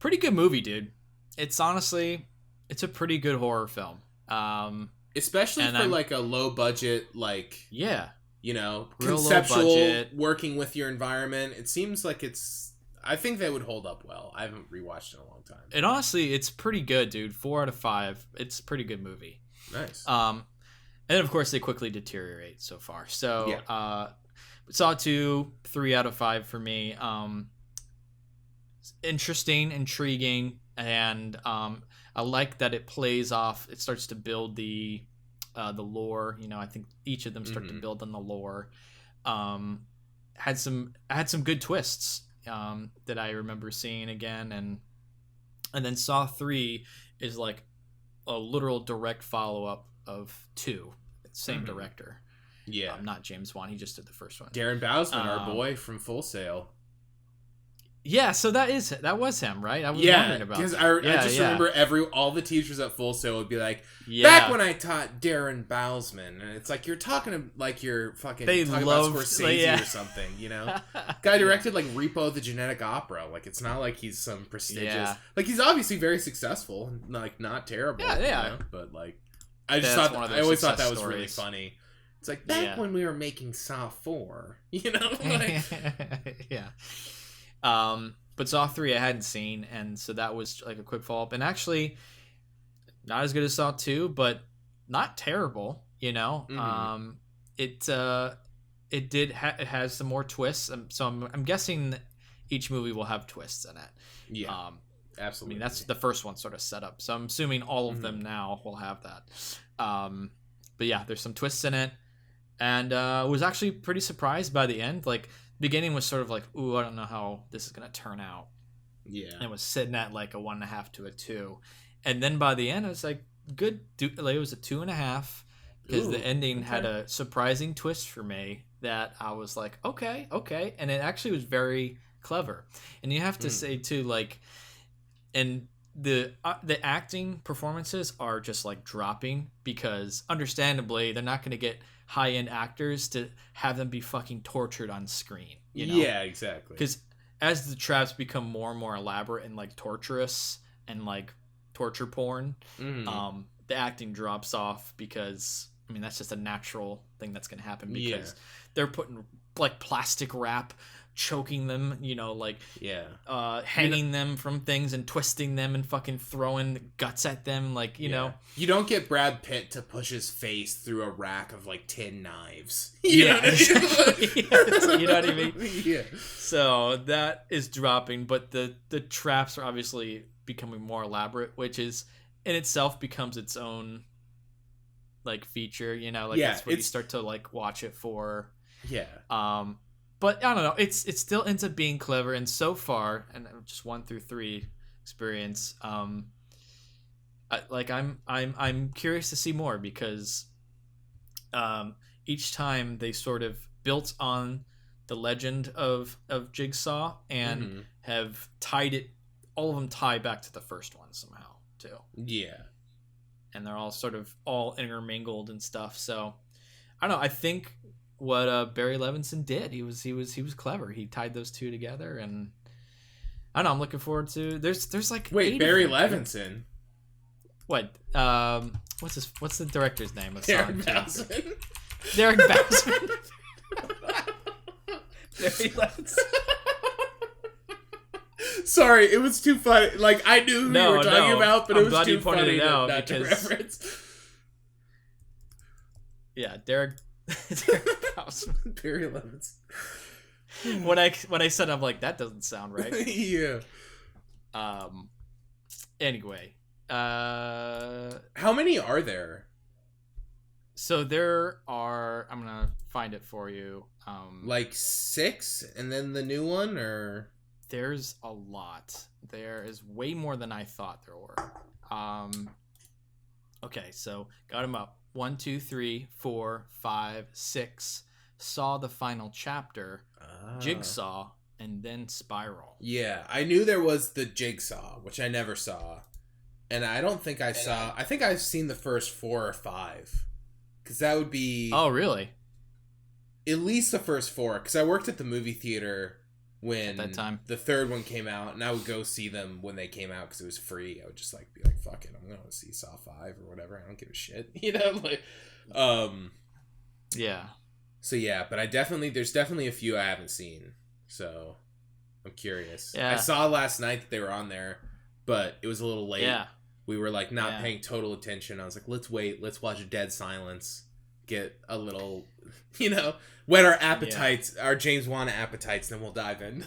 Pretty good movie, dude. It's honestly, it's a pretty good horror film. Especially for like a low budget, like, you know, real conceptual working with your environment. It seems like I think they would hold up well. I haven't rewatched it in a long time. And honestly, it's pretty good, dude. 4 out of 5. It's a pretty good movie. Nice. And of course they quickly deteriorate so far. So, Saw 2, 3 out of 5 for me. Interesting, intriguing, and I like that it plays off. It starts to build the lore. You know, I think each of them start to build on the lore. Had some good twists that I remember seeing again, and then Saw 3 is like a literal direct follow up of 2. Same director. Yeah, not James Wan. He just did the first one. Darren Bousman, our boy from Full Sail. Yeah, so that was him, right? I was wondering about because I just remember all the teachers at Full Sail would be like, back when I taught Darren Bousman, and it's like you're talking like you're fucking talking about Scorsese or something, you know? Guy directed like Repo the Genetic Opera. Like it's not like he's some prestigious, like he's obviously very successful, like not terrible, you know? But like I always thought that was really funny. It's like back when we were making Saw 4, you know? Like, but Saw 3 I hadn't seen, and so that was like a quick follow-up, and actually not as good as Saw 2, but not terrible, you know. It has some more twists, so I'm guessing each movie will have twists in it. Absolutely. I mean, that's the first one sort of set up, so I'm assuming all of them now will have that. But yeah, there's some twists in it, and was actually pretty surprised by the end. Like, beginning was sort of like, ooh, I don't know how this is gonna turn out. Yeah. And it was sitting at like a 1.5 to a 2. And then by the end, I was like, good. Like, it was a 2.5 because the ending had a surprising twist for me that I was like, okay. And it actually was very clever. And you have to say too, like, and the acting performances are just like dropping because understandably they're not going to get high-end actors to have them be fucking tortured on screen, you know? Yeah, exactly. Because as the traps become more and more elaborate and like torturous and like torture porn, the acting drops off because I mean that's just a natural thing that's going to happen because they're putting like plastic wrap choking them, you know, like hanging them from things and twisting them and fucking throwing guts at them, like, you know. You don't get Brad Pitt to push his face through a rack of like 10 knives. You know what I mean? Yeah. So that is dropping, but the traps are obviously becoming more elaborate, which is in itself becomes its own like feature, you know, like that's what you start to like watch it for. Yeah. But I don't know. It still ends up being clever, and so far, and just 1 through 3 experience. I'm curious to see more because, each time they sort of built on the legend of Jigsaw and have tied it. All of them tie back to the first one somehow too. Yeah. And they're all sort of all intermingled and stuff. So I don't know. I think what Barry Levinson did. He was clever. He tied those two together, and I don't know. I'm looking forward to. There's like Barry Levinson. What? What's the director's name? Derek Bowsman. Derek Bowsman. Barry Levinson. Sorry, it was too funny. Like I knew who you were talking about, but it was too funny not to reference. Yeah, Derek Bowsman. Barry Levinson. When I said, I'm like, that doesn't sound right. Yeah. Anyway. How many are there? So there are. I'm gonna find it for you. Like 6, and then the new one, or there's a lot. There is way more than I thought there were. Okay, so got them up. 1, 2, 3, 4, 5, 6. Saw the final chapter, Jigsaw, and then Spiral. Yeah, I knew there was the Jigsaw, which I never saw, and I don't think I saw. I think I've seen the first 4 or 5, because that would be. Oh, really? At least the first 4, because I worked at the movie theater when at that time the third one came out, and I would go see them when they came out because it was free. I would just like be like, "Fuck it, I'm gonna see Saw 5 or whatever. I don't give a shit," you know, like, yeah. So yeah, but there's definitely a few I haven't seen, so I'm curious. Yeah. I saw last night that they were on there, but it was a little late. Yeah. We were like not paying total attention. I was like, let's wait, let's watch Dead Silence, get a little, you know, whet our appetites, our James Wan appetites, then we'll dive in.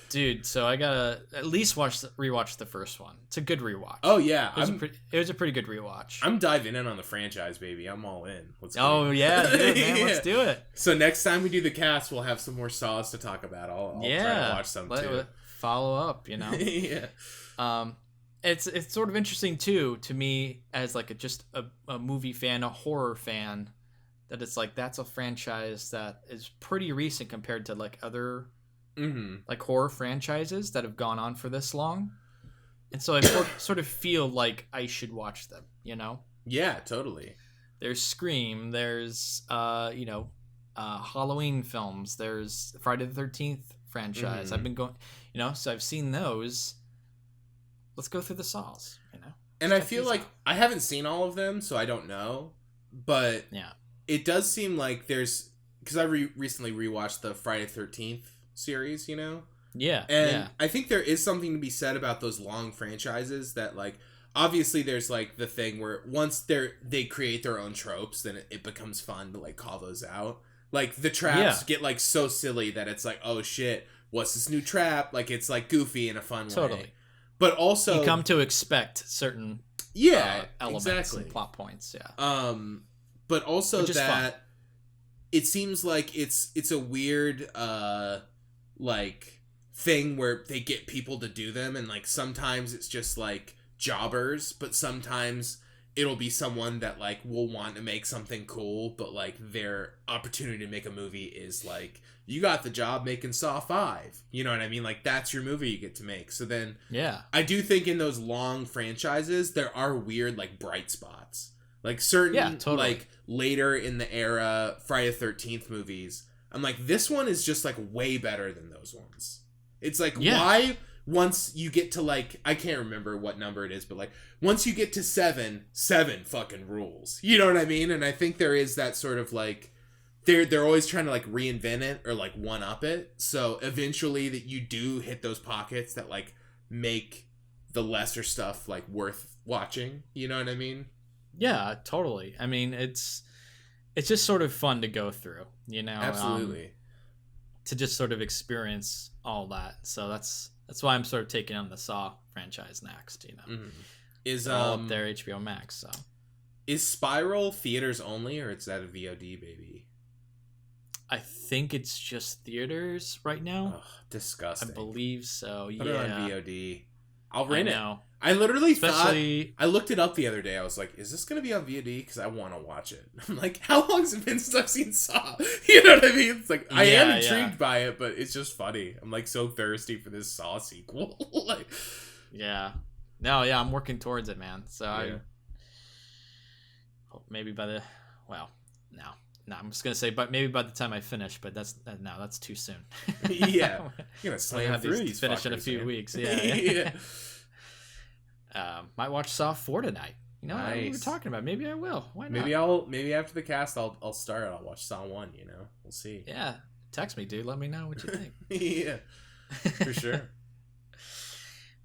Dude, so I gotta at least rewatch the first one. It's a good rewatch. Oh yeah, it was a pretty good rewatch. I'm diving in on the franchise, baby. I'm all in. Let's do it, man. Let's do it. So next time we do the cast, we'll have some more Saws to talk about. I'll try to watch some too. Follow up, you know. Yeah. It's sort of interesting too to me as like a movie fan, a horror fan, that it's like that's a franchise that is pretty recent compared to like other like horror franchises that have gone on for this long, and so I sort of feel like I should watch them, you know. Yeah, totally. There's Scream, there's Halloween films, there's Friday the 13th franchise. I've been going, you know, so I've seen those. Let's go through the Saws, you know. And I feel like I haven't seen all of them, so I don't know, but yeah, it does seem like there's, because I recently rewatched the Friday the 13th series, you know? Yeah. And I think there is something to be said about those long franchises that, like, obviously there's, like, the thing where once they create their own tropes, then it becomes fun to, like, call those out. Like, the traps get, like, so silly that it's like, oh, shit, what's this new trap? Like, it's, like, goofy in a fun way. But also... You come to expect certain elements and plot points, But also that it seems like it's a weird... like thing where they get people to do them, and like sometimes it's just like jobbers, but sometimes it'll be someone that like will want to make something cool, but like their opportunity to make a movie is like, you got the job making Saw 5. You know what I mean? Like that's your movie you get to make. So then I do think in those long franchises there are weird like bright spots. Like certain like later in the era Friday the 13th movies, I'm like, this one is just like way better than those ones. It's like, why once you get to like, I can't remember what number it is, but like once you get to 7 fucking rules. You know what I mean? And I think there is that sort of like, they're always trying to like reinvent it or like one up it. So eventually that you do hit those pockets that like make the lesser stuff like worth watching. You know what I mean? Yeah, totally. I mean, it's just sort of fun to go through, you know? Absolutely. To just sort of experience all that. So that's why I'm sort of taking on the Saw franchise next, you know? Mm-hmm. Is all up there, HBO Max, so. Is Spiral theaters only, or is that a VOD, baby? I think it's just theaters right now. Ugh, disgusting. I believe so, Put it on VOD. I'll rent it. I literally thought, I looked it up the other day. I was like, is this going to be on VOD? Because I want to watch it. I'm like, how long has it been since I've seen Saw? You know what I mean? It's like, I am intrigued by it, but it's just funny. I'm like so thirsty for this Saw sequel. Like, yeah. No, yeah, I'm working towards it, man. So maybe by the, no, I'm just gonna say, but maybe by the time I finish, but that's too soon. Yeah, you're gonna slam through these finish fuckers, in a few man. weeks. Yeah. Might watch Saw 4 tonight. You know, nice. We were talking about. Maybe I will. Why not? Maybe after the cast, I'll start. I'll watch Saw 1. You know, we'll see. Yeah, text me, dude. Let me know what you think. Yeah, for sure.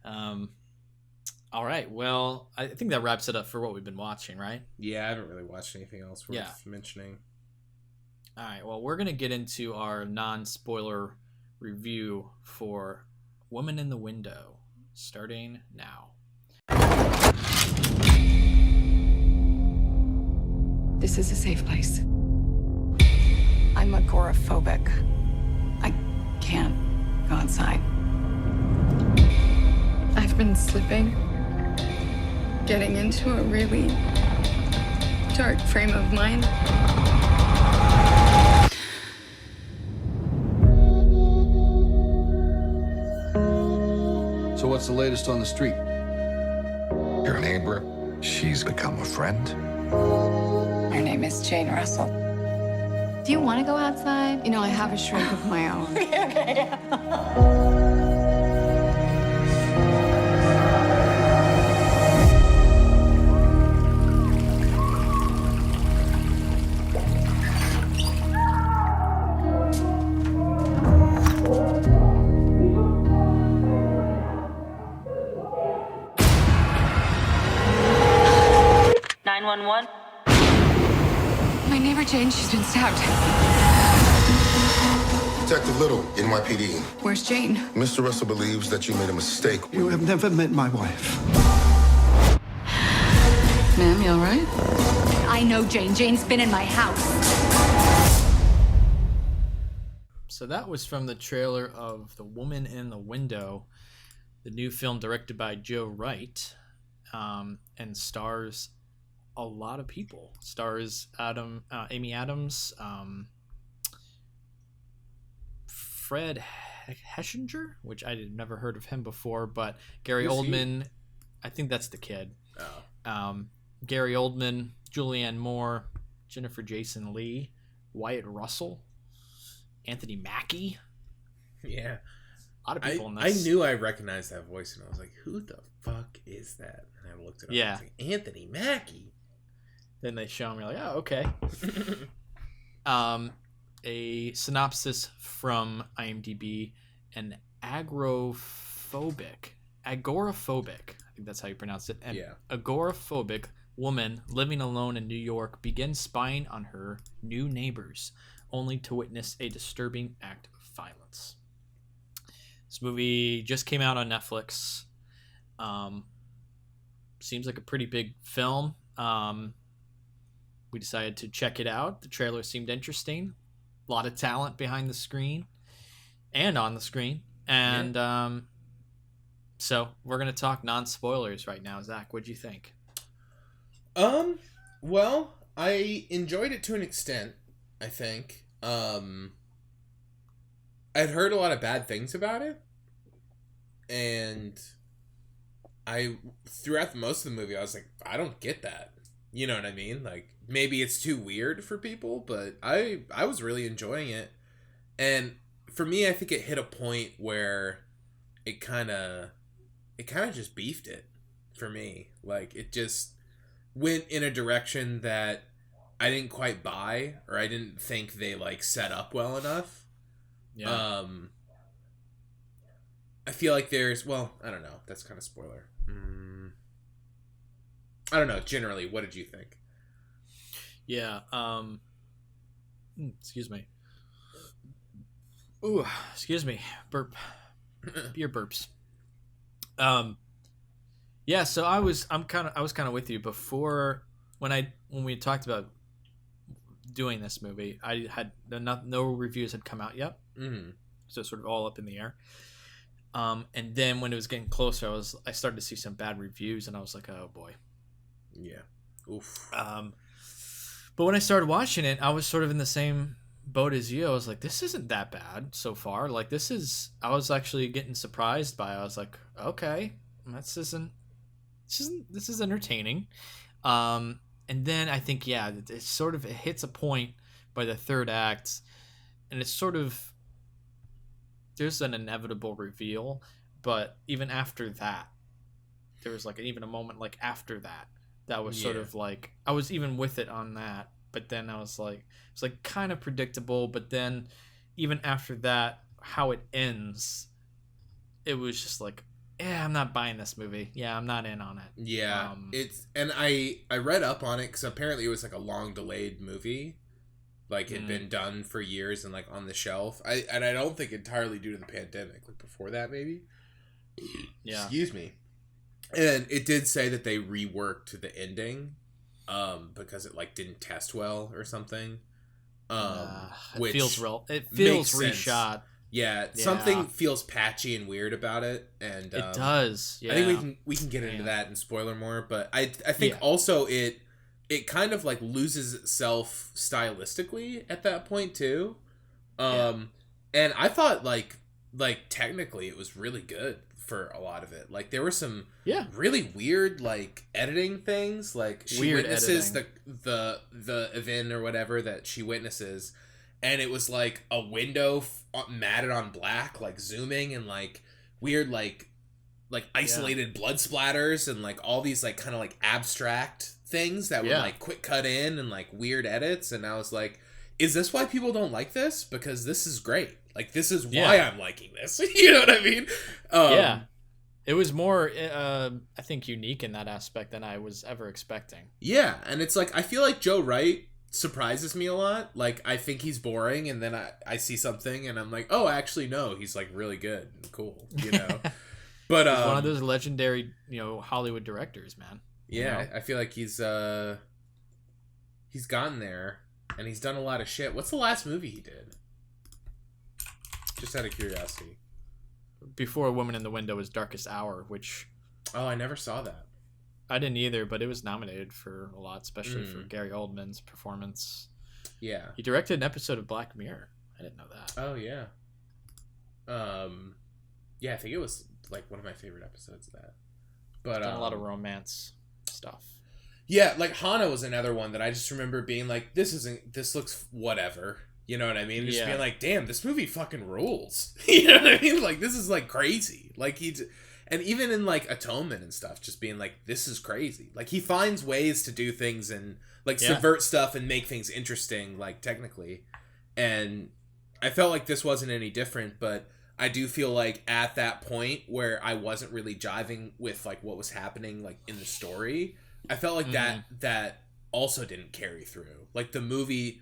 All right. Well, I think that wraps it up for what we've been watching, right? Yeah, I haven't really watched anything else worth mentioning. All right. Well, we're gonna get into our non-spoiler review for Woman in the Window, starting now. This is a safe place. I'm agoraphobic. I can't go outside. I've been slipping, getting into a really dark frame of mind. So what's the latest on the street? Your neighbor, she's become a friend. Her name is Jane Russell. Do you want to go outside? You know, I have a shrink of my own. My neighbor Jane, she's been stabbed. Detective Little, NYPD. Where's Jane? Mr. Russell believes that you made a mistake. You have never met my wife. Ma'am, you all right? I know Jane. Jane's been in my house. So that was from the trailer of The Woman in the Window, the new film directed by Joe Wright, and stars a lot of people. Stars Amy Adams, Fred Heschinger, which I had never heard of him before, but Gary Oldman, I think that's the kid. Gary Oldman, Julianne Moore, Jennifer Jason Leigh, Wyatt Russell, Anthony Mackie. Yeah. A lot of people in this. I knew I recognized that voice, and I was like, who the fuck is that? And I looked it up. Yeah. And I was like, Anthony Mackie. Then they show me, like, oh, okay. A synopsis from IMDb: an agoraphobic, I think that's how you pronounce it. An agoraphobic woman living alone in New York begins spying on her new neighbors, only to witness a disturbing act of violence. This movie just came out on Netflix. Seems like a pretty big film. We decided to check it out. The trailer seemed interesting. A lot of talent behind the screen and on the screen. And so we're gonna talk non-spoilers right now. Zach, what'd you think? Well, I enjoyed it to an extent, I think. I'd heard a lot of bad things about it, and throughout most of the movie, I was like, I don't get that. You know what I mean? Like, maybe it's too weird for people, but I was really enjoying it. And for me, I think it hit a point where it kind of just beefed it for me. Like, it just went in a direction that I didn't quite buy, or I didn't think they, like, set up well enough. Yeah. I feel like there's, well, I don't know. That's kind of spoiler. I don't know. Generally, what did you think? Yeah. Excuse me. Ooh, excuse me. Burp. Beer burps. Yeah, so I was kind of with you before when we talked about doing this movie. I had no reviews had come out yet. Mm-hmm. So it's sort of all up in the air. And then when it was getting closer, I started to see some bad reviews, and I was like, oh boy. Yeah. Oof. But when I started watching it, I was sort of in the same boat as you. I was like, this isn't that bad so far. Like, I was actually getting surprised by it. I was like, okay, this is entertaining. And then I think, yeah, it hits a point by the third act, and it's sort of, there's an inevitable reveal, but even after that, there was like even a moment like after that was sort of like, I was even with it on that, but then I was like, it's like kind of predictable, but then even after that, how it ends, it was just like, yeah, I'm not buying this movie. Yeah, I'm not in on it. Yeah, and I read up on it because apparently it was like a long delayed movie, like it'd been done for years and like on the shelf. I don't think entirely due to the pandemic, like before that maybe. Yeah. Excuse me. And it did say that they reworked the ending, because it like didn't test well or something. It feels reshot. Yeah, something feels patchy and weird about it, and it does. Yeah. I think we can get into that and spoiler more, but I think also it kind of like loses itself stylistically at that point too. And I thought like technically it was really good for a lot of it. Like there were some really weird like editing things. Like she witnesses the event or whatever that she witnesses, and it was like a window matted on black, like zooming, and like weird like isolated blood splatters and like all these like kind of like abstract things that would like quick cut in and like weird edits. And I was like, is this why people don't like this? Because this is great. Like, this is why I'm liking this. You know what I mean? Yeah. It was more, I think, unique in that aspect than I was ever expecting. Yeah, and it's like, I feel like Joe Wright surprises me a lot. Like, I think he's boring, and then I see something, and I'm like, oh, actually, no, he's, like, really good and cool, you know? But he's one of those legendary, Hollywood directors, man. Yeah, I feel like he's gotten there, and he's done a lot of shit. What's the last movie he did? Just out of curiosity. Before A Woman in the Window was Darkest Hour, which... Oh, I never saw that. I didn't either, but it was nominated for a lot, especially for Gary Oldman's performance. Yeah. He directed an episode of Black Mirror. I didn't know that. Oh, yeah. Yeah, I think it was, like, one of my favorite episodes of that. But done a lot of romance stuff. Yeah, like, Hana was another one that I just remember being like, this looks whatever. You know what I mean? Just being like, damn, this movie fucking rules. You know what I mean? Like, this is, like, crazy. Like, and even in, like, Atonement and stuff, just being like, this is crazy. Like, he finds ways to do things and, like, subvert stuff and make things interesting, like, technically. And I felt like this wasn't any different, but I do feel like at that point where I wasn't really jiving with, like, what was happening, like, in the story, I felt like that also didn't carry through. Like, the movie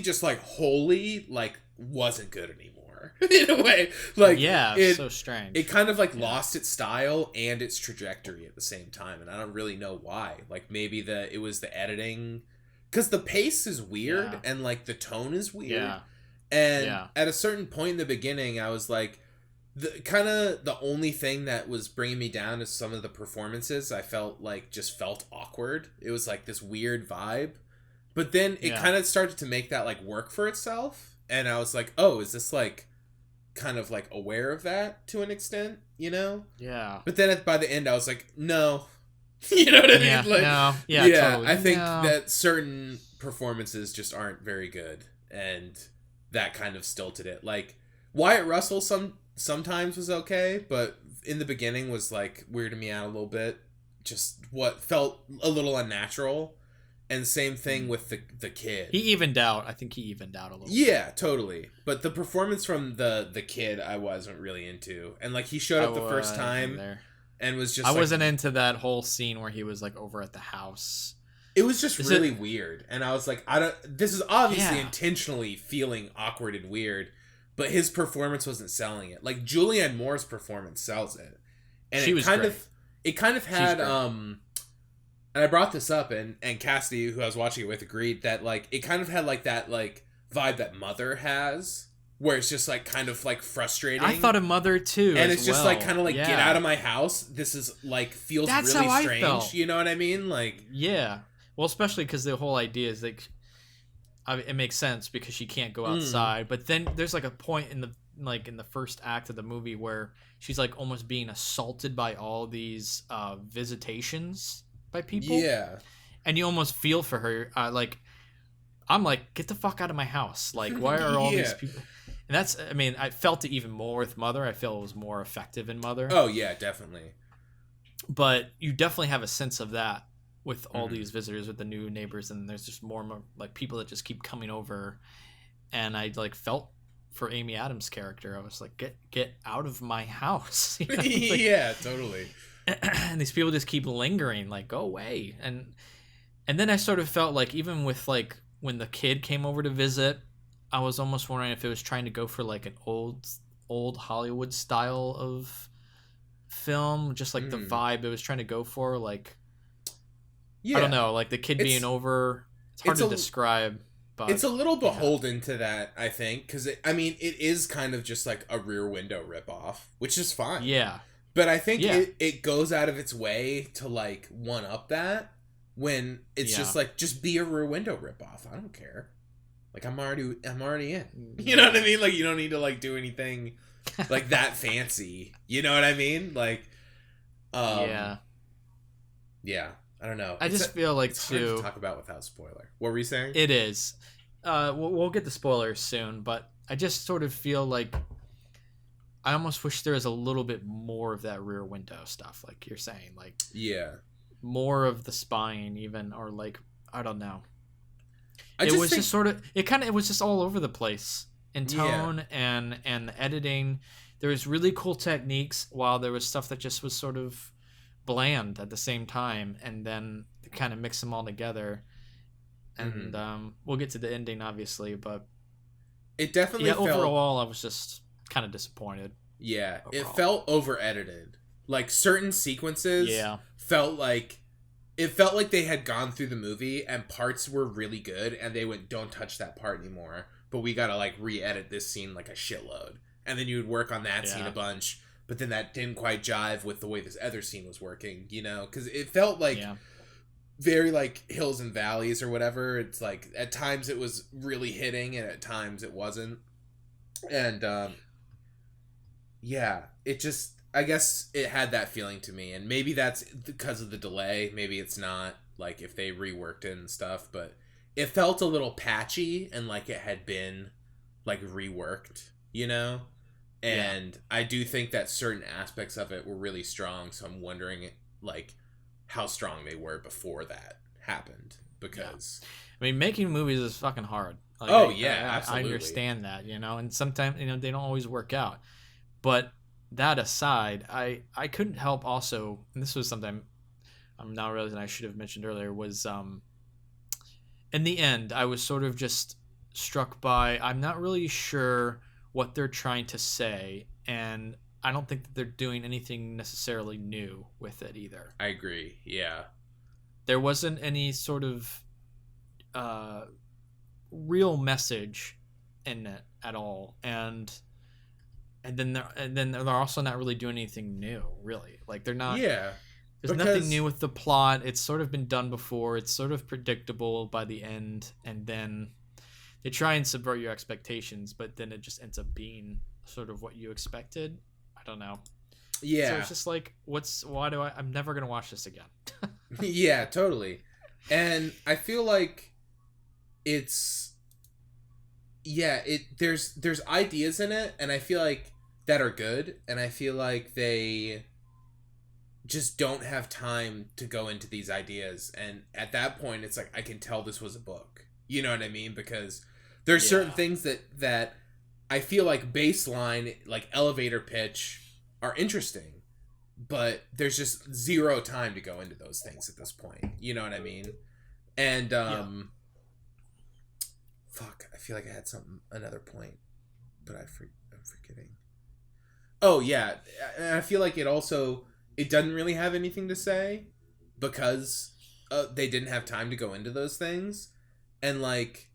just, like, wholly, like, wasn't good anymore. In a way. Like, it's so strange. It kind of, like, lost its style and its trajectory at the same time, and I don't really know why. Like, maybe it was the editing, because the pace is weird, and, like, the tone is weird. And at a certain point in the beginning, I was like, the only thing that was bringing me down is some of the performances. I felt awkward. It was like this weird vibe, but then it kind of started to make that like work for itself, and I was like, oh, is this like kind of like aware of that to an extent, you know? Yeah. But then by the end, I was like, no, you know what I mean? Like, no, totally. I think that certain performances just aren't very good, and that kind of stilted it. Like Wyatt Russell sometimes was okay, but in the beginning was like weirding me out a little bit. Just what felt a little unnatural. And same thing with the kid. He evened out. I think he evened out a little. Yeah, totally. But the performance from the kid I wasn't really into. And like he showed up the first time and was just I wasn't into that whole scene where he was like over at the house. It was just really weird. And I was like, this is obviously intentionally feeling awkward and weird, but his performance wasn't selling it. Like Julianne Moore's performance sells it. And it kind of had and I brought this up, and Cassidy, who I was watching it with, agreed that like it kind of had like that like vibe that Mother has, where it's just like kind of like frustrating. I thought of Mother too, and it's just like kind of like get out of my house. This is like feels That's really how I strange. felt. You know what I mean? Like well, especially because the whole idea is like it makes sense because she can't go outside, but then there's like a point in the first act of the movie where she's like almost being assaulted by all these visitations by people. Yeah. And you almost feel for her. I'm like, get the fuck out of my house. Like, why are all these people? And I felt it even more with Mother. I feel it was more effective in Mother. Oh, yeah, definitely. But you definitely have a sense of that with all these visitors, with the new neighbors. And there's just more and more like people that just keep coming over. And I like felt for Amy Adams' character. I was like, get out of my house. You know? Like, yeah, totally. And these people just keep lingering, like, go away. And then I sort of felt like even with like when the kid came over to visit, I was almost wondering if it was trying to go for like an old Hollywood style of film, just like the vibe it was trying to go for. Like, I don't know, like the kid being over. It's hard to describe. But it's a little beholden to that, I think, because it is kind of just like a Rear Window ripoff, which is fine. Yeah. But I think it goes out of its way to like one up that when it's just like, just be a Rear Window ripoff. I don't care. Like I'm already in. You know what I mean? Like you don't need to like do anything like that fancy. You know what I mean? Like, yeah. I don't know. I just feel like it's hard to talk about without spoiler. What were you saying? It is. We'll get the spoilers soon, but I just sort of feel like I almost wish there was a little bit more of that Rear Window stuff, like you're saying, like more of the spying, even, or like I don't know. It was just all over the place in tone and the editing. There was really cool techniques, while there was stuff that just was sort of bland at the same time, and then kind of mix them all together. And we'll get to the ending, obviously, but it definitely felt... overall I was just kind of disappointed. Yeah, it felt over edited. Like certain sequences felt like they had gone through the movie and parts were really good and they went, don't touch that part anymore, but we gotta like re-edit this scene like a shitload, and then you would work on that scene a bunch, but then that didn't quite jive with the way this other scene was working, you know, because it felt like very like hills and valleys or whatever. It's like at times it was really hitting and at times it wasn't, and it just, I guess it had that feeling to me, and maybe that's because of the delay, maybe it's not, like if they reworked it and stuff, but it felt a little patchy and like it had been like reworked, you know? And I do think that certain aspects of it were really strong, so I'm wondering like how strong they were before that happened, because I mean, making movies is fucking hard. Like, absolutely. I understand that, you know, and sometimes, you know, they don't always work out. But that aside, I couldn't help also, and this was something I'm now realizing I should have mentioned earlier, was in the end, I was sort of just struck by, I'm not really sure what they're trying to say, and I don't think that they're doing anything necessarily new with it either. I agree, yeah. There wasn't any sort of real message in it at all, and and then they're also not really doing anything new, really. Like they're not. Yeah. There's nothing new with the plot. It's sort of been done before. It's sort of predictable by the end, and then they try and subvert your expectations, but then it just ends up being sort of what you expected. I don't know. Yeah. So it's just like, I'm never gonna watch this again. Yeah, totally. And I feel like there's ideas in it, and I feel like that are good, and I feel like they just don't have time to go into these ideas, and at that point it's like I can tell this was a book, you know what I mean? Because there's certain things that I feel like baseline, like elevator pitch, are interesting, but there's just zero time to go into those things at this point, you know what I mean? And fuck, I feel like I had another point, but I'm forgetting. Oh yeah, and I feel like it doesn't really have anything to say because they didn't have time to go into those things. And like,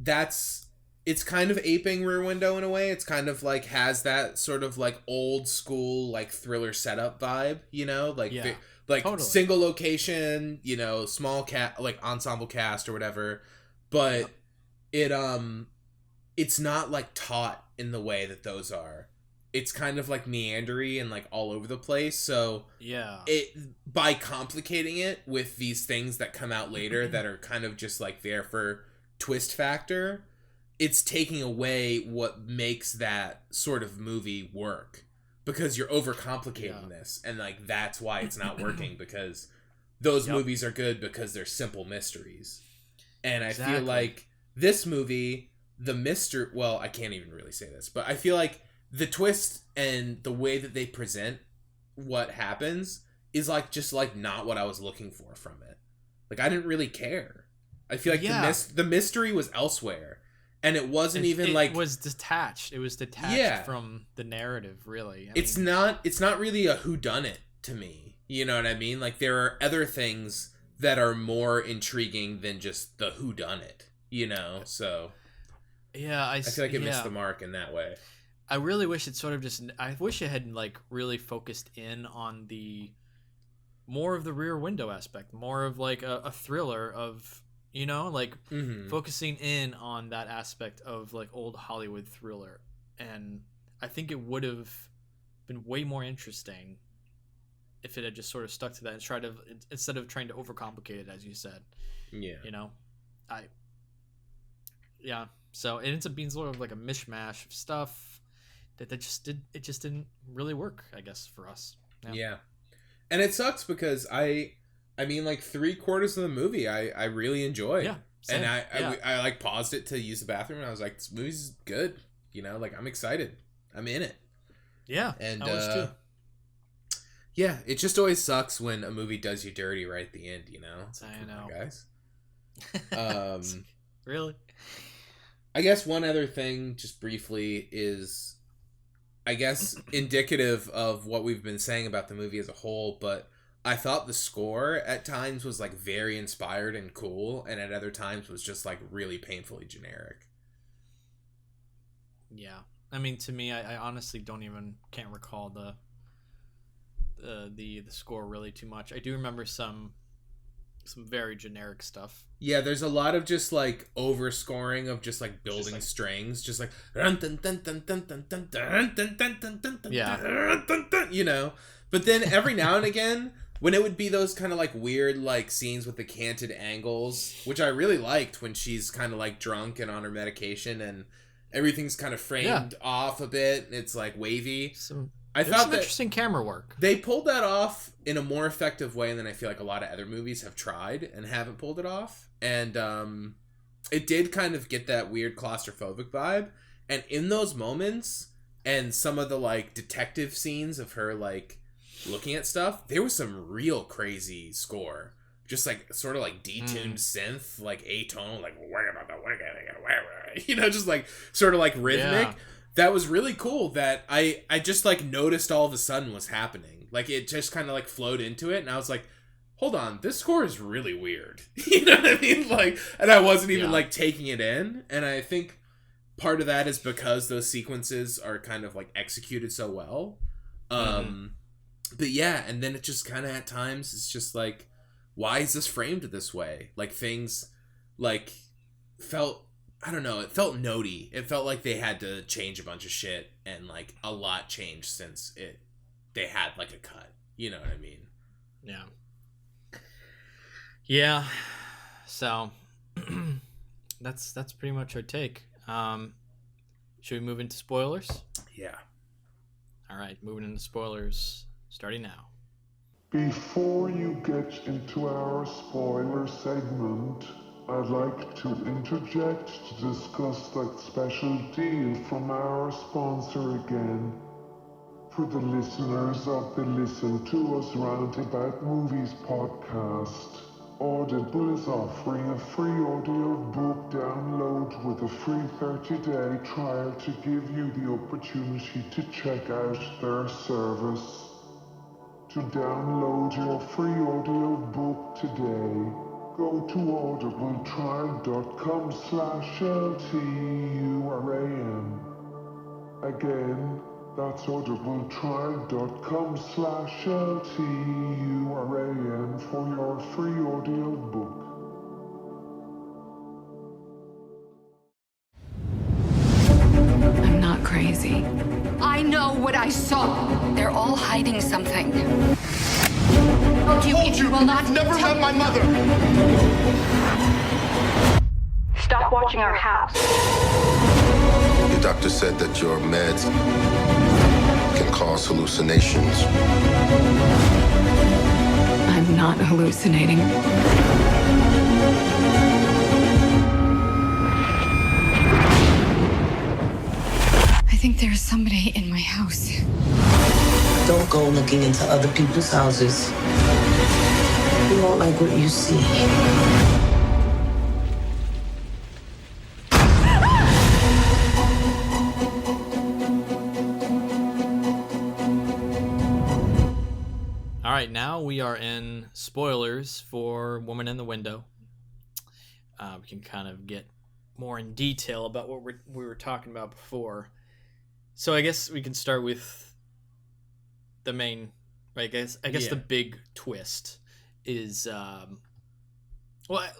it's kind of aping Rear Window in a way. It's kind of like has that sort of like old school, like thriller setup vibe, you know, like, totally. Single location, you know, small like ensemble cast or whatever. But it's not like taught in the way that those are. It's kind of like meandery and like all over the place. So by complicating it with these things that come out later that are kind of just like there for twist factor, it's taking away what makes that sort of movie work, because you're overcomplicating this, and like that's why it's not working, because those movies are good because they're simple mysteries. And I feel like this movie, I can't even really say this, but I feel like the twist and the way that they present what happens is like just like not what I was looking for from it. Like I didn't really care. I feel like the mystery was elsewhere, and it wasn't even like it was detached. It was detached from the narrative. Really, it's not really a whodunit to me. You know what I mean? Like there are other things that are more intriguing than just the whodunit. You know, so I feel like it missed the mark in that way. I really wish I wish it had like really focused in on more of the Rear Window aspect, more of like a thriller of, you know, like focusing in on that aspect of like old Hollywood thriller. And I think it would have been way more interesting if it had just sort of stuck to that and instead of trying to overcomplicate it, as you said. Yeah. You know, so it ends up being sort of like a mishmash of stuff that just didn't really work, I guess, for us. Yeah. And it sucks because I mean, like 3/4 of the movie I really enjoyed. Yeah. Same. And I like paused it to use the bathroom, and I was like, this movie's good. You know, like I'm excited. I'm in it. Yeah. And I was too. Yeah, it just always sucks when a movie does you dirty right at the end, you know? It's like, I know. Guys. Really? I guess one other thing, just briefly, is I guess indicative of what we've been saying about the movie as a whole, but I thought the score at times was like very inspired and cool, and at other times was just like really painfully generic. Yeah. I mean, to me, I honestly can't recall the score really too much. I do remember some very generic stuff. Yeah, there's a lot of just like overscoring of just like building strings, just like you know. But then every now and again, when it would be those kind of like weird like scenes with the canted angles, which I really liked when she's kind of like drunk and on her medication and everything's kind of framed off a bit and it's like wavy. I thought some interesting camera work. They pulled that off in a more effective way than I feel like a lot of other movies have tried and haven't pulled it off. And it did kind of get that weird claustrophobic vibe. And in those moments and some of the like detective scenes of her like looking at stuff, there was some real crazy score. Just like sort of like detuned synth, like atonal, like you know, just like sort of like rhythmic. Yeah. That was really cool that I just like noticed all of a sudden was happening. Like it just kind of like flowed into it and I was like, hold on, this score is really weird. You know what I mean? Like, and I wasn't even like taking it in. And I think part of that is because those sequences are kind of like executed so well. But yeah, and then it just kind of at times it's just like, why is this framed this way? Like things like felt, I don't know, it felt notey. It felt like they had to change a bunch of shit, and like a lot changed since they had like a cut. You know what I mean? Yeah. Yeah. So that's pretty much our take. Should we move into spoilers? Yeah. All right, moving into spoilers, starting now. Before you get into our spoiler segment, I'd like to interject to discuss that special deal from our sponsor again. For the listeners of the Listen to Us Rant About Movies podcast, Audible is offering a free audio book download with a free 30-day trial to give you the opportunity to check out their service. To download your free audio book today, go to audibletrial.com/LTURAM. Again, that's audibletrial.com/LTURAM for your free audio book. I'm not crazy. I know what I saw. They're all hiding something. You will not Never tell met my mother. Stop watching our house. Your doctor said that your meds can cause hallucinations. I'm not hallucinating. I think there's somebody in my house. Don't go looking into other people's houses. You won't like what you see. All right, now we are in spoilers for Woman in the Window. We can kind of get more in detail about what we were talking about before. So I guess we can start with the main, I guess the big twist is, well,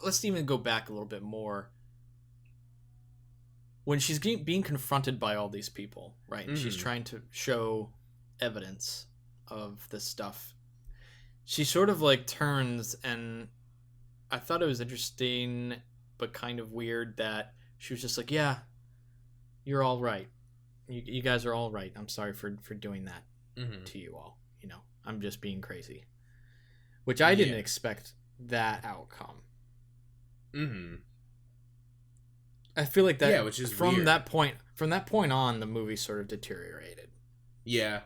let's even go back a little bit more. When she's being confronted by all these people, right? And she's trying to show evidence of this stuff. She sort of like turns, and I thought it was interesting, but kind of weird that she was just like, yeah, you're all right. You guys are all right. I'm sorry for doing that to you all. You know, I'm just being crazy. Which I didn't expect that outcome. I feel like that which is from weird. that point on, the movie sort of deteriorated. Yeah.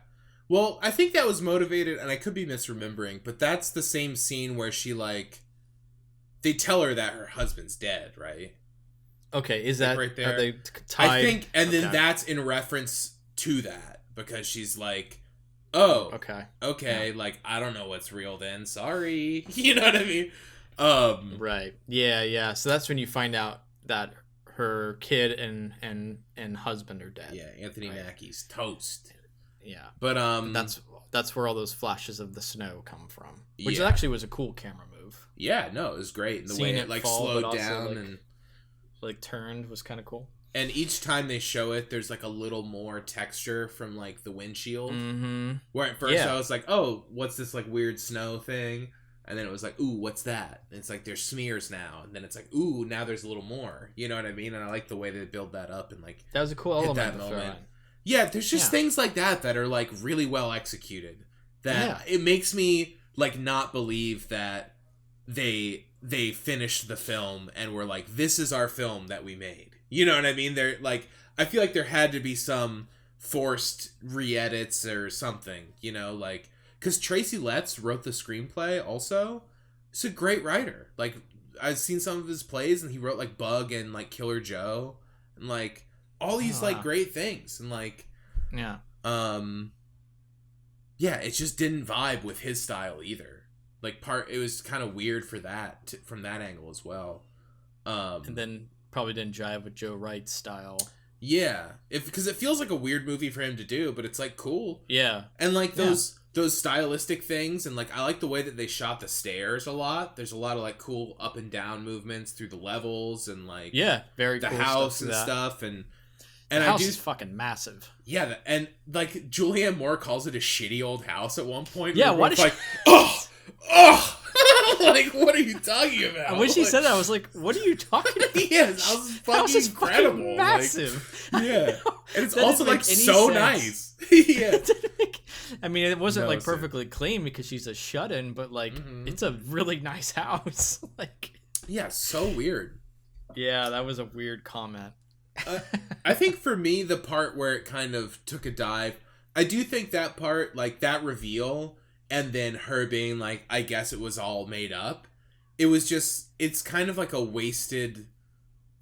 Well, I think that was motivated, and I could be misremembering, but that's the same scene where she, like, they tell her that her husband's dead, right? Okay, is that right there? Are they tied? I think, and then that's in reference to that, because she's like, oh, okay, yeah. Like, I don't know what's real then, sorry. You know what I mean? Right. Yeah. So that's when you find out that her kid and husband are dead. Yeah, Anthony Mackie's toast. Yeah, but that's where all those flashes of the snow come from, which actually was a cool camera move. Yeah, no, it was great. And the way it like fall, slowed down like, and like turned was kind of cool. And each time they show it, there's like a little more texture from like the windshield. Where at first I was like, oh, what's this like weird snow thing? And then it was like, ooh, what's that? And it's like there's smears now, and then it's like, ooh, now there's a little more. You know what I mean? And I like the way they build that up and like that was a cool element. That moment. Yeah, there's just things like that are like really well executed. That it makes me like not believe that they finished the film and were like, this is our film that we made. You know what I mean? They're like, I feel like there had to be some forced re-edits or something, you know, like, because Tracy Letts wrote the screenplay also. He's a great writer. Like, I've seen some of his plays, and he wrote like Bug and like Killer Joe and like all these like great things, and like it just didn't vibe with his style either. Like it was kind of weird for that from that angle as well. And then probably didn't jive with Joe Wright's style. Yeah, because it feels like a weird movie for him to do, but it's like cool. Yeah, and like those stylistic things, and like I like the way that they shot the stairs a lot. There's a lot of like cool up and down movements through the levels, and like very the cool house stuff and that. stuff, and the house is fucking massive. Yeah, and like Julianne Moore calls it a shitty old house at one point. Yeah, what is like, oh. Like, what are you talking about? When she said that, I was like, "What are you talking about?" Yes, that was fucking incredible. Fucking massive. Like, yeah, and it's that also like so sense. nice. Yeah, I mean, it wasn't like perfectly clean because she's a shut-in, but like it's a really nice house. Like, yeah, so weird. Yeah, that was a weird comment. I think for me, the part where it kind of took a dive, I do think that part, like that reveal. And then her being like, I guess it was all made up. It was just, it's kind of like a wasted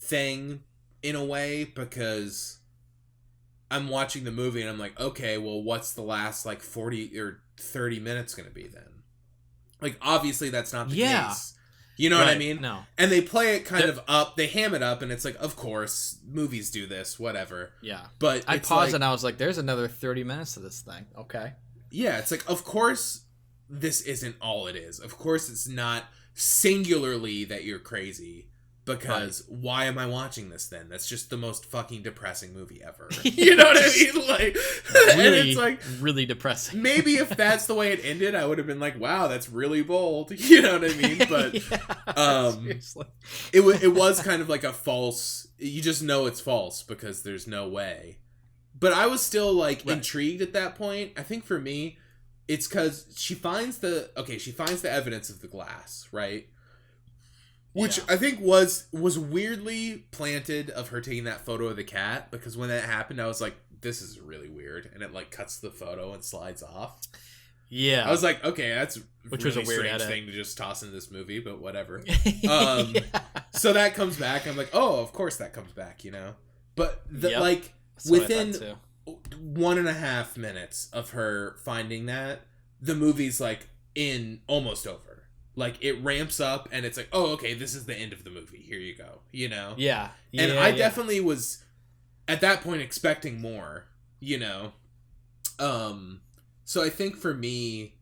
thing in a way, because I'm watching the movie and I'm like, okay, well, what's the last like 40 or 30 minutes going to be then? Like, obviously that's not the case. You know what I mean? No. And they play it kind of up, they ham it up, and it's like, of course, movies do this, whatever. Yeah. But I paused and I was like, there's another 30 minutes to this thing. Okay. Yeah, it's like, of course, this isn't all it is. Of course, it's not singularly that you're crazy, because why am I watching this then? That's just the most fucking depressing movie ever. You know what I mean? Like, really, and it's like really depressing. Maybe if that's the way it ended, I would have been like, wow, that's really bold. You know what I mean? But seriously. it was kind of like a false, you just know it's false because there's no way. But I was still like intrigued at that point. I think for me, it's because she finds the evidence of the glass, right? Which I think was weirdly planted of her taking that photo of the cat, because when that happened, I was like, this is really weird, and it like cuts the photo and slides off. Yeah, I was like, okay, that's which really was a weird strange edit. thing to just toss in this movie, but whatever. So that comes back. I'm like, oh, of course that comes back, you know. But like within 1.5 minutes of her finding that, the movie's like almost over. Like it ramps up and it's like, oh, okay, this is the end of the movie. Here you go, you know? Yeah. And I definitely was at that point expecting more, you know? So I think for me,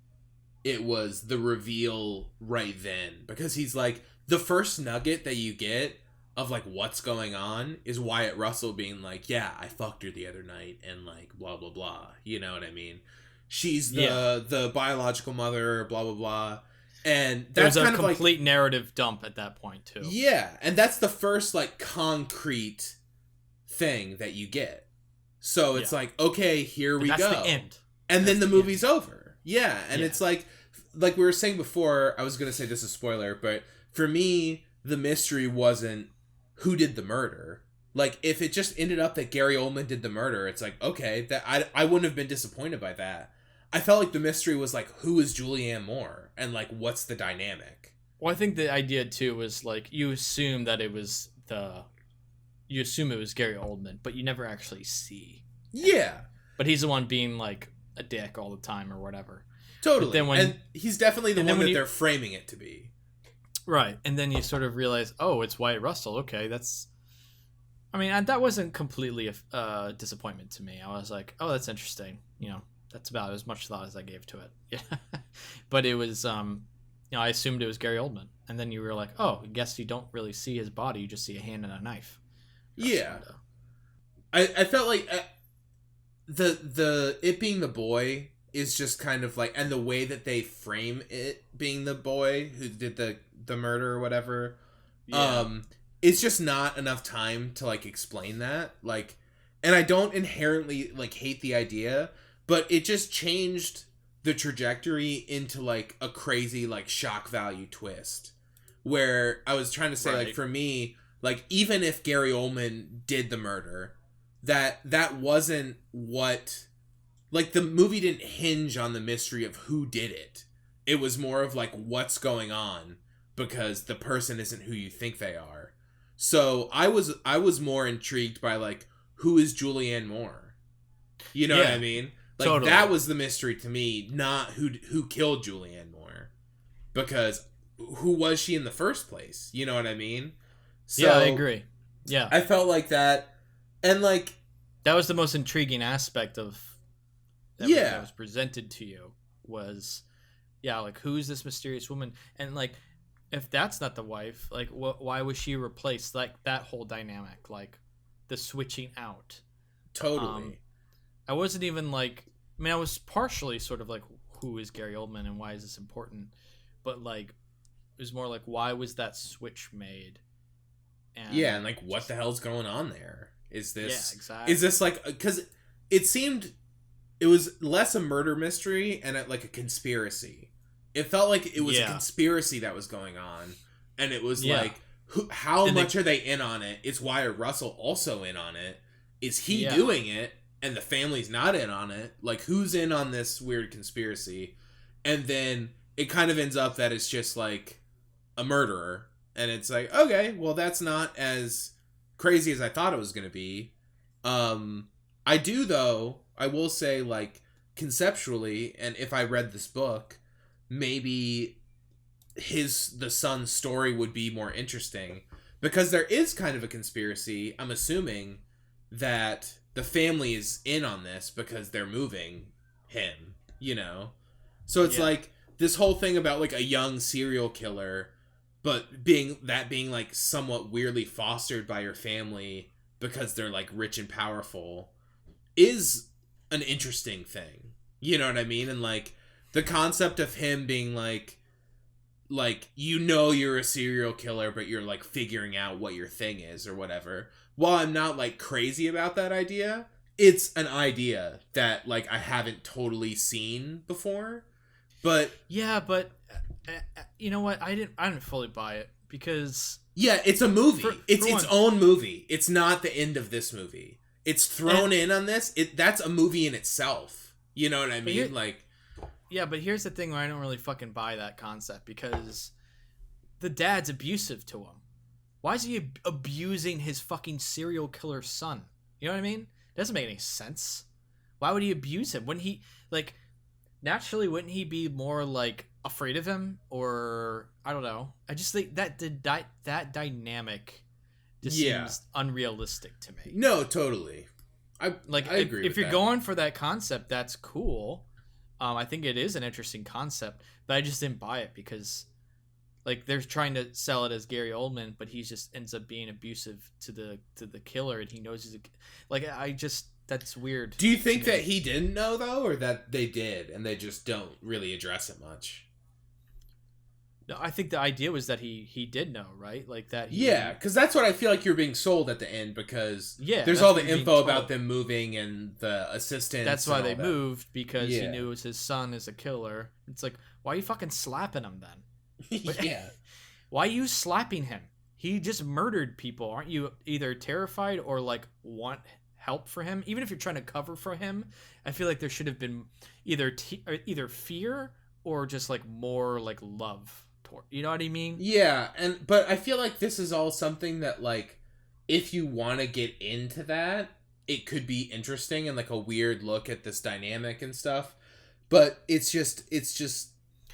it was the reveal right then, because he's like, the first nugget that you get of like what's going on is Wyatt Russell being like, yeah, I fucked her the other night and like blah blah blah, you know what I mean? She's the biological mother, blah blah blah. And that's kind of a complete narrative dump at that point too. Yeah, and that's the first like concrete thing that you get. So it's like, okay, here we go. That's the end. And then the movie's over. Yeah, and it's like we were saying before, I was going to say this is a spoiler, but for me, the mystery wasn't who did the murder. Like, if it just ended up that Gary Oldman did the murder, it's like, okay, that I wouldn't have been disappointed by that. I felt like the mystery was like, who is Julianne Moore? And like, what's the dynamic? Well, I think the idea too was like, you assume it was Gary Oldman, but you never actually see. Yeah. But he's the one being like a dick all the time or whatever. Totally. And he's definitely the one that they're framing it to be. Right. And then you sort of realize, oh, it's Wyatt Russell. Okay, that wasn't completely a disappointment to me. I was like, oh, that's interesting. You know, that's about as much thought as I gave to it. Yeah. But it was, I assumed it was Gary Oldman. And then you were like, oh, I guess you don't really see his body. You just see a hand and a knife. Yeah. I felt like the it being the boy is just kind of like, and the way that they frame it being the boy who did the murder or whatever, it's just not enough time to like explain that. Like, and I don't inherently like hate the idea, but it just changed the trajectory into like a crazy like shock value twist, where I was trying to say, like, for me, like, even if Gary Oldman did the murder, that wasn't what, like, the movie didn't hinge on the mystery of who did it. It was more of like, what's going on, because the person isn't who you think they are. So I was more intrigued by like, who is Julianne Moore? You know what I mean? Like, totally. That was the mystery to me, not who killed Julianne Moore, because who was she in the first place? You know what I mean? So, yeah, I agree. Yeah, I felt like that And like that was the most intriguing aspect of everything that was presented to you was, like, who's this mysterious woman? And like, if that's not the wife, like, why was she replaced? Like, that whole dynamic, like the switching out. Totally. I wasn't even like, I mean, I was partially sort of like, who is Gary Oldman and why is this important? But like, it was more like, why was that switch made? And like, what the hell's going on there? Is this exactly. Is this like, because it seemed it was less a murder mystery and like a conspiracy. It felt like it was a conspiracy that was going on, and it was like, how much are they in on it? Is Wyatt Russell also in on it? Is he doing it and the family's not in on it? Like, who's in on this weird conspiracy? And then it kind of ends up that it's just like a murderer, and it's like, okay, well, that's not as crazy as I thought it was going to be. I will say, like, conceptually, and if I read this book, maybe the son's story would be more interesting, because there is kind of a conspiracy. I'm assuming that the family is in on this because they're moving him, you know? So it's like this whole thing about like a young serial killer, but being like somewhat weirdly fostered by your family because they're like rich and powerful is an interesting thing. You know what I mean? And like the concept of him being like, you're a serial killer, but you're like figuring out what your thing is or whatever. While I'm not like crazy about that idea, it's an idea that like I haven't totally seen before. But you know what? I didn't fully buy it because it's a movie. It's its own movie. It's not the end of this movie. It's thrown in on this. That's a movie in itself. You know what I mean? But here's the thing where I don't really fucking buy that concept, because the dad's abusive to him. Why is he abusing his fucking serial killer son? You know what I mean? It doesn't make any sense. Why would he abuse him? Wouldn't he, like, naturally, wouldn't he be more, like, afraid of him? Or, I don't know. I just think that dynamic just seems unrealistic to me. No, totally. I agree if you're going for that concept, that's cool. I think it is an interesting concept, but I just didn't buy it because, like, they're trying to sell it as Gary Oldman, but he just ends up being abusive to the killer, and he knows he's that's weird. Do you think that he didn't know though, or that they did and they just don't really address it much? No, I think the idea was that he did know, right? Like that. Because that's what I feel like you're being sold at the end, because there's all the info about them moving and the assistants. That's why they moved, because he knew his son is a killer. It's like, why are you fucking slapping him then? Why are you slapping him? He just murdered people. Aren't you either terrified or like want help for him? Even if you're trying to cover for him, I feel like there should have been either fear or just like more like love. You know what I mean? Yeah, but I feel like this is all something that, like, if you want to get into that, it could be interesting and like a weird look at this dynamic and stuff. But it's just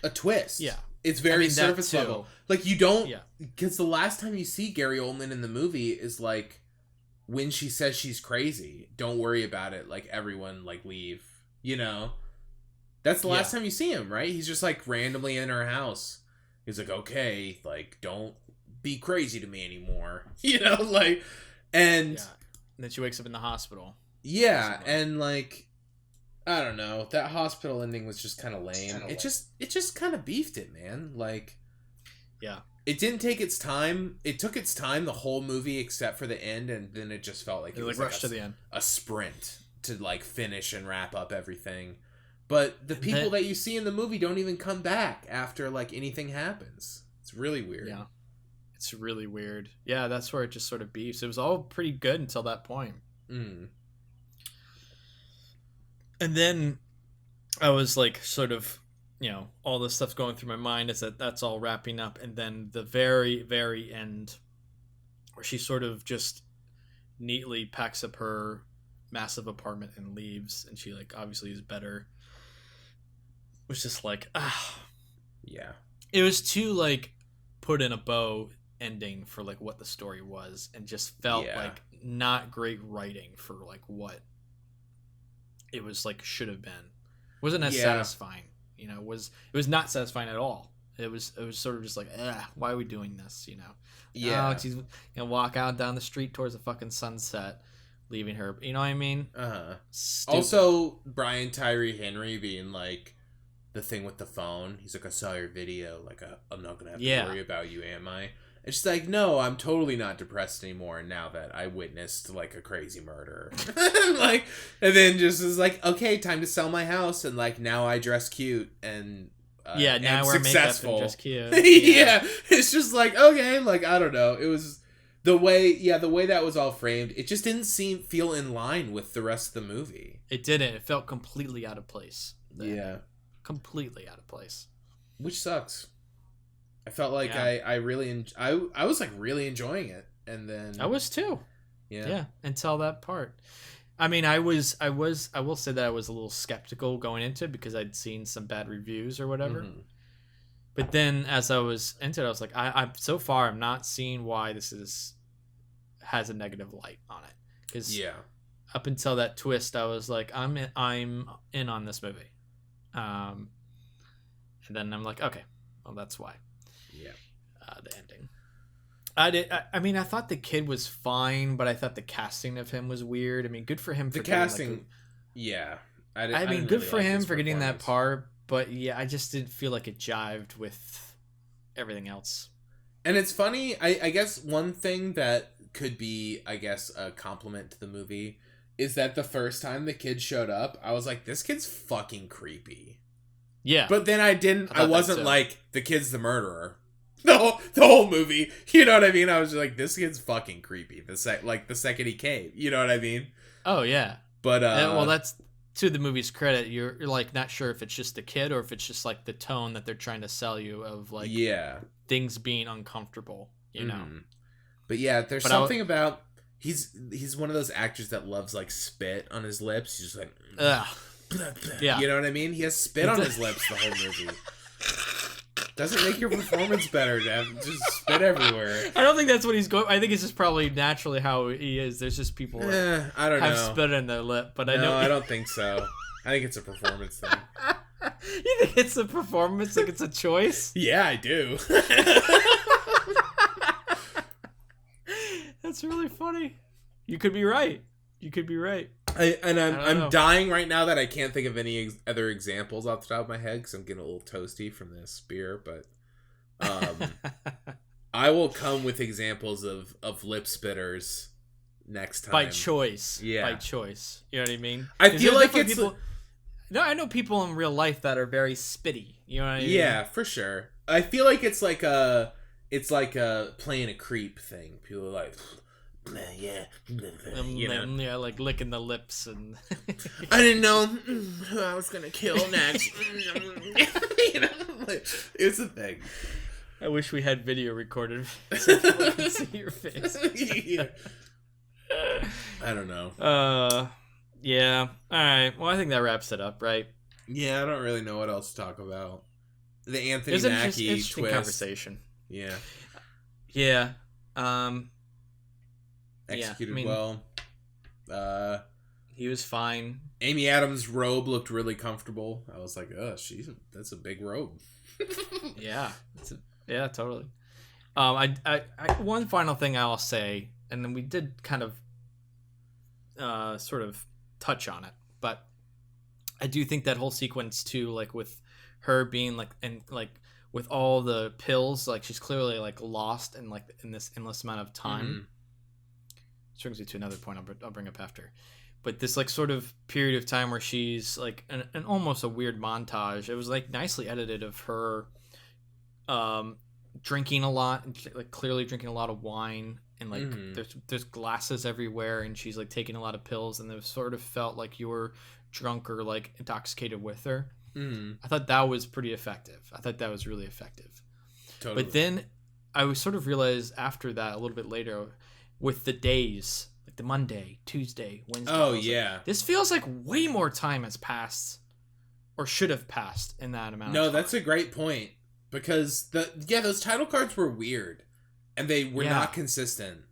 a twist. Yeah, it's very surface level. Like, you don't, because the last time you see Gary Oldman in the movie is like when she says she's crazy. Don't worry about it. Like, everyone, like, leave. You know, that's the last time you see him, right? He's just like randomly in her house. He's like, okay, like, don't be crazy to me anymore. You know, like, and then she wakes up in the hospital. Yeah, and like, I don't know, that hospital ending was just kind of lame. It just kind of beefed it, man. Like, it didn't take its time. It took its time the whole movie except for the end, and then it just felt like it was rushed to the end. A sprint to like finish and wrap up everything. But the people that you see in the movie don't even come back after, like, anything happens. It's really weird. Yeah. It's really weird. Yeah, that's where it just sort of beefs. It was all pretty good until that point. Mm. And then I was, like, sort of, you know, all this stuff's going through my mind as that's all wrapping up. And then the very, very end, where she sort of just neatly packs up her massive apartment and leaves. And she, like, obviously is better. Was just like, yeah, it was too like put in a bow ending for like what the story was, and just felt like not great writing for like what it was like should have been. Wasn't as satisfying, you know. It was not satisfying at all. It was sort of just like, why are we doing this, you know? Yeah. Oh, she's gonna walk out down the street towards the fucking sunset, leaving her. You know what I mean? Also, Brian Tyree Henry being like the thing with the phone. He's like, I saw your video. Like, I'm not gonna have to worry about you, am I? And she's like, no, I'm totally not depressed anymore now that I witnessed like a crazy murder. Like, and then just is like, okay, time to sell my house, and like now I dress cute and. Now we're successful. Makeup and just cute. It's just like, okay, like I don't know. It was the way that was all framed. It just didn't feel in line with the rest of the movie. It didn't. It felt completely out of place. Completely out of place. Which sucks. I felt like I was like really enjoying it, and then I was too. Yeah, until that part. I mean, I will say that I was a little skeptical going into it because I'd seen some bad reviews or whatever. Mm-hmm. But then as I was into it, I was like, I'm so far I'm not seeing why this has a negative light on it. Because up until that twist, I was like, I'm in on this movie. And then I'm like, okay, well that's why. Yeah. The ending. I mean, I thought the kid was fine, but I thought the casting of him was weird. I mean, good for him for the casting. I mean, good for him for getting that part, but I just didn't feel like it jived with everything else. And it's funny, I guess one thing that could be, I guess, a compliment to the movie is that the first time the kid showed up, I was like, this kid's fucking creepy. Yeah. But then I wasn't like, the kid's the murderer. The whole movie, you know what I mean? I was just like, this kid's fucking creepy. The second he came, you know what I mean? Oh yeah, but well, that's to the movie's credit. You're like not sure if it's just the kid or if it's just like the tone that they're trying to sell you of like things being uncomfortable, you know. But there's something about he's one of those actors that loves like spit on his lips. He's just like, blah, blah. Yeah, you know what I mean? He has spit on his lips the whole movie. Doesn't make your performance better, Dev. Just spit everywhere. I don't think that's what he's going. I think it's just probably naturally how he is. There's just people that I don't have know. spit in their lip, but I don't think so. I think it's a performance thing. You think it's a performance? Like it's a choice? Yeah, I do. That's really funny. You could be right. I'm dying right now that I can't think of any other examples off the top of my head because I'm getting a little toasty from this beer. But I will come with examples of lip spitters next time by choice. Yeah, by choice. You know what I mean? I feel like it's people. No, I know people in real life that are very spitty. You know what I mean? Yeah, for sure. I feel like it's like a playing a creep thing. People are like. Yeah, you know? Yeah, like licking the lips and. I didn't know who I was gonna kill next. You know, like, it's a thing. I wish we had video recorded so people could see your face. Yeah. I don't know. Yeah. All right. Well, I think that wraps it up, right? Yeah, I don't really know what else to talk about. The Anthony Mackie twist conversation. Yeah. Yeah. Executed well. He was fine. Amy Adams' robe looked really comfortable. I was like, oh, that's a big robe. Yeah. Yeah, totally. I one final thing I'll say, and then we did kind of sort of touch on it, but I do think that whole sequence too, like with her being like, and like with all the pills, like she's clearly like lost in this endless amount of time. Mm-hmm. Which brings me to another point I'll bring up after. But this like sort of period of time where she's like an almost a weird montage. It was like nicely edited of her drinking a lot, like clearly drinking a lot of wine, and like there's glasses everywhere, and she's like taking a lot of pills, and it sort of felt like you were drunk or like intoxicated with her. I thought that was pretty effective. I thought that was really effective. Totally. But then I was sort of realized after that a little bit later with the days, like the Monday, Tuesday, Wednesday. Oh yeah. Like, this feels like way more time has passed or should have passed in that amount of time. No, that's a great point. Because those title cards were weird. and they were not consistent.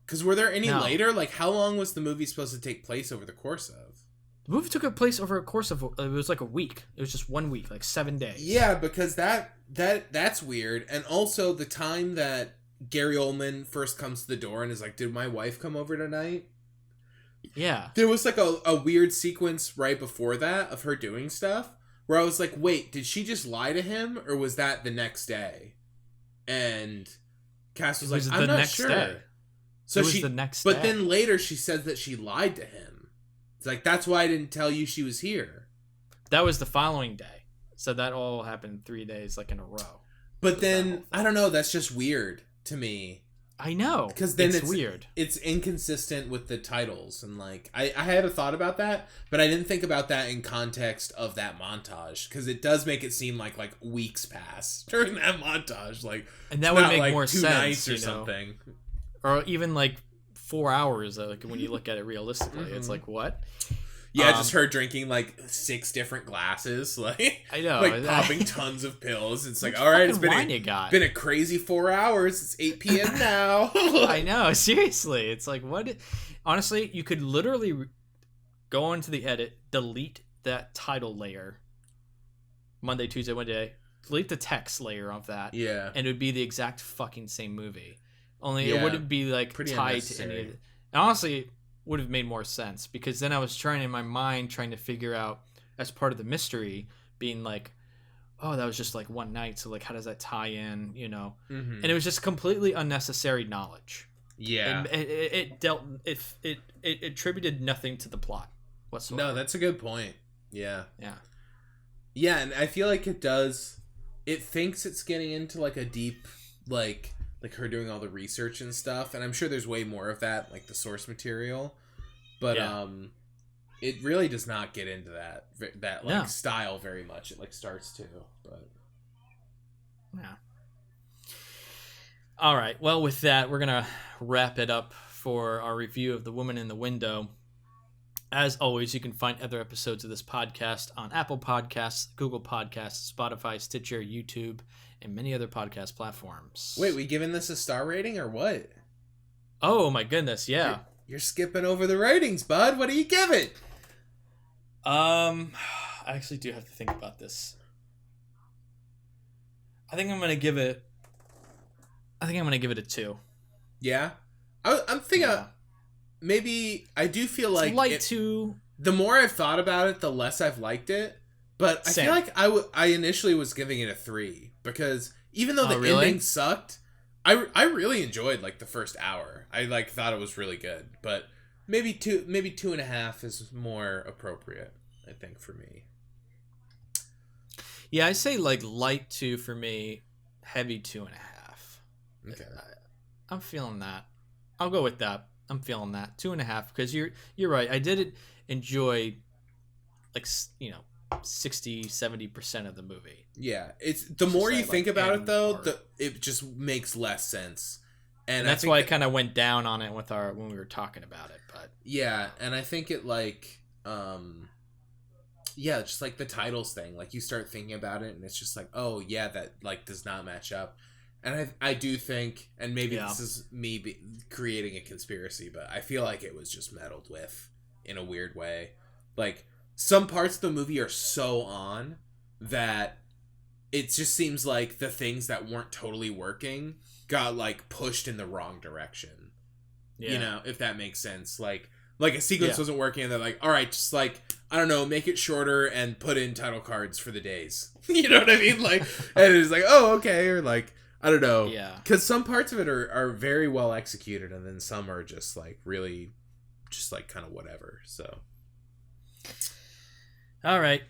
Because were there any later? Like, how long was the movie supposed to take place over the course of? The movie took place over a course of, it was like a week. It was just 1 week, like 7 days. Yeah, because that's weird. And also the time that Gary Oldman first comes to the door and is like, did my wife come over tonight? Yeah. There was like a weird sequence right before that of her doing stuff where I was like, wait, did she just lie to him or was that the next day? And Cass was like, I'm not sure. Day. So she, the next day. But then later she says that she lied to him. It's like, that's why I didn't tell you she was here. That was the following day. So that all happened 3 days, like in a row. But then, I don't know, that's just weird to me. I know. Because then it's weird. It's inconsistent with the titles. And like, I had a thought about that, but I didn't think about that in context of that montage. Because it does make it seem like weeks pass during that montage. Like, and that would make more 2 sense. nights or something. Or even like 4 hours, like when you look at it realistically. It's like, what? Yeah, just her drinking like 6 different glasses, like I know, like popping tons of pills. It's like, all right, it's been a crazy 4 hours. It's 8 p.m. now. I know, seriously. It's like, what? Honestly, you could literally go into the edit, delete that title layer, Monday, Tuesday, Wednesday, delete the text layer of that, yeah, and it would be the exact fucking same movie. Only it wouldn't be like pretty tied to any of it. And honestly, would have made more sense because then I was trying to figure out as part of the mystery being like, oh, that was just like one night, so like how does that tie in, you know? And it was just completely unnecessary knowledge. Yeah, and it attributed nothing to the plot whatsoever. No, that's a good point. Yeah, and I feel like it thinks it's getting into like a deep like her doing all the research and stuff, and I'm sure there's way more of that, like the source material, but it really does not get into that style very much. It like starts to, but all right, well, with that, we're gonna wrap it up for our review of The Woman in the Window. As always, you can find other episodes of this podcast on Apple Podcasts, Google Podcasts, Spotify, Stitcher, YouTube, and many other podcast platforms. Wait, we giving this a star rating or what? Oh my goodness, yeah. You're skipping over the ratings, bud. What do you give it? I actually do have to think about this. I think I'm gonna give it a 2. Yeah, I'm thinking maybe I do feel like light 2. The more I've thought about it, the less I've liked it. But I feel like I initially was giving it a 3 because even though the ending sucked, I really enjoyed like the first hour. I like thought it was really good, but maybe 2.5 is more appropriate, I think, for me. Yeah, I say like light 2 for me, heavy 2.5. Okay, I'm feeling that. I'll go with that. I'm feeling that 2.5 because you're right. I did enjoy like 60-70% of the movie. Yeah, it's the more you think about it though, it just makes less sense, and that's why I kind of went down on it when we were talking about it. But yeah, and I think it like just like the titles thing, like you start thinking about it and it's just like, oh yeah, that like does not match up. And I do think, and maybe this is me creating a conspiracy, but I feel like it was just meddled with in a weird way. Like, some parts of the movie are so on that it just seems like the things that weren't totally working got, like, pushed in the wrong direction. Yeah. You know, if that makes sense. Like a sequence wasn't working, and they're like, all right, just, like, I don't know, make it shorter and put in title cards for the days. You know what I mean? Like, and it's like, oh, okay, or, like, I don't know. Yeah. Because some parts of it are very well executed, and then some are just, like, really just, like, kind of whatever, so. All right.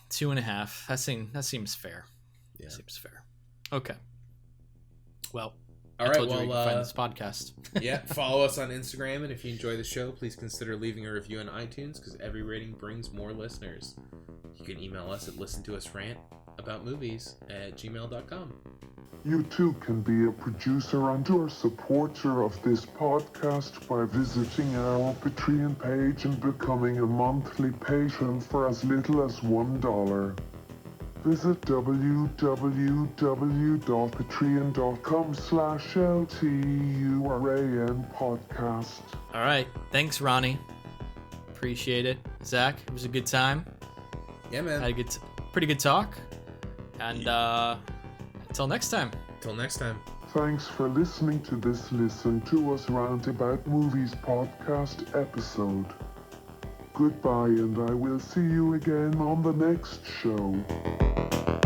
2.5. That seems fair. Yeah. Seems fair. Okay. Well, all I right, told you where you can find this podcast. Yeah, follow us on Instagram, and if you enjoy the show, please consider leaving a review on iTunes, because every rating brings more listeners. You can email us at listentousrant@movies@gmail.com. You too can be a producer and or supporter of this podcast by visiting our Patreon page and becoming a monthly patron for as little as $1. Visit www.patreon.com/LTURAM podcast. All right. Thanks, Ronnie. Appreciate it. Zach, it was a good time. Yeah, man. Had a pretty good talk. And until next time. Till next time. Thanks for listening to this Listen to Us Rant About Movies podcast episode. Goodbye, and I will see you again on the next show.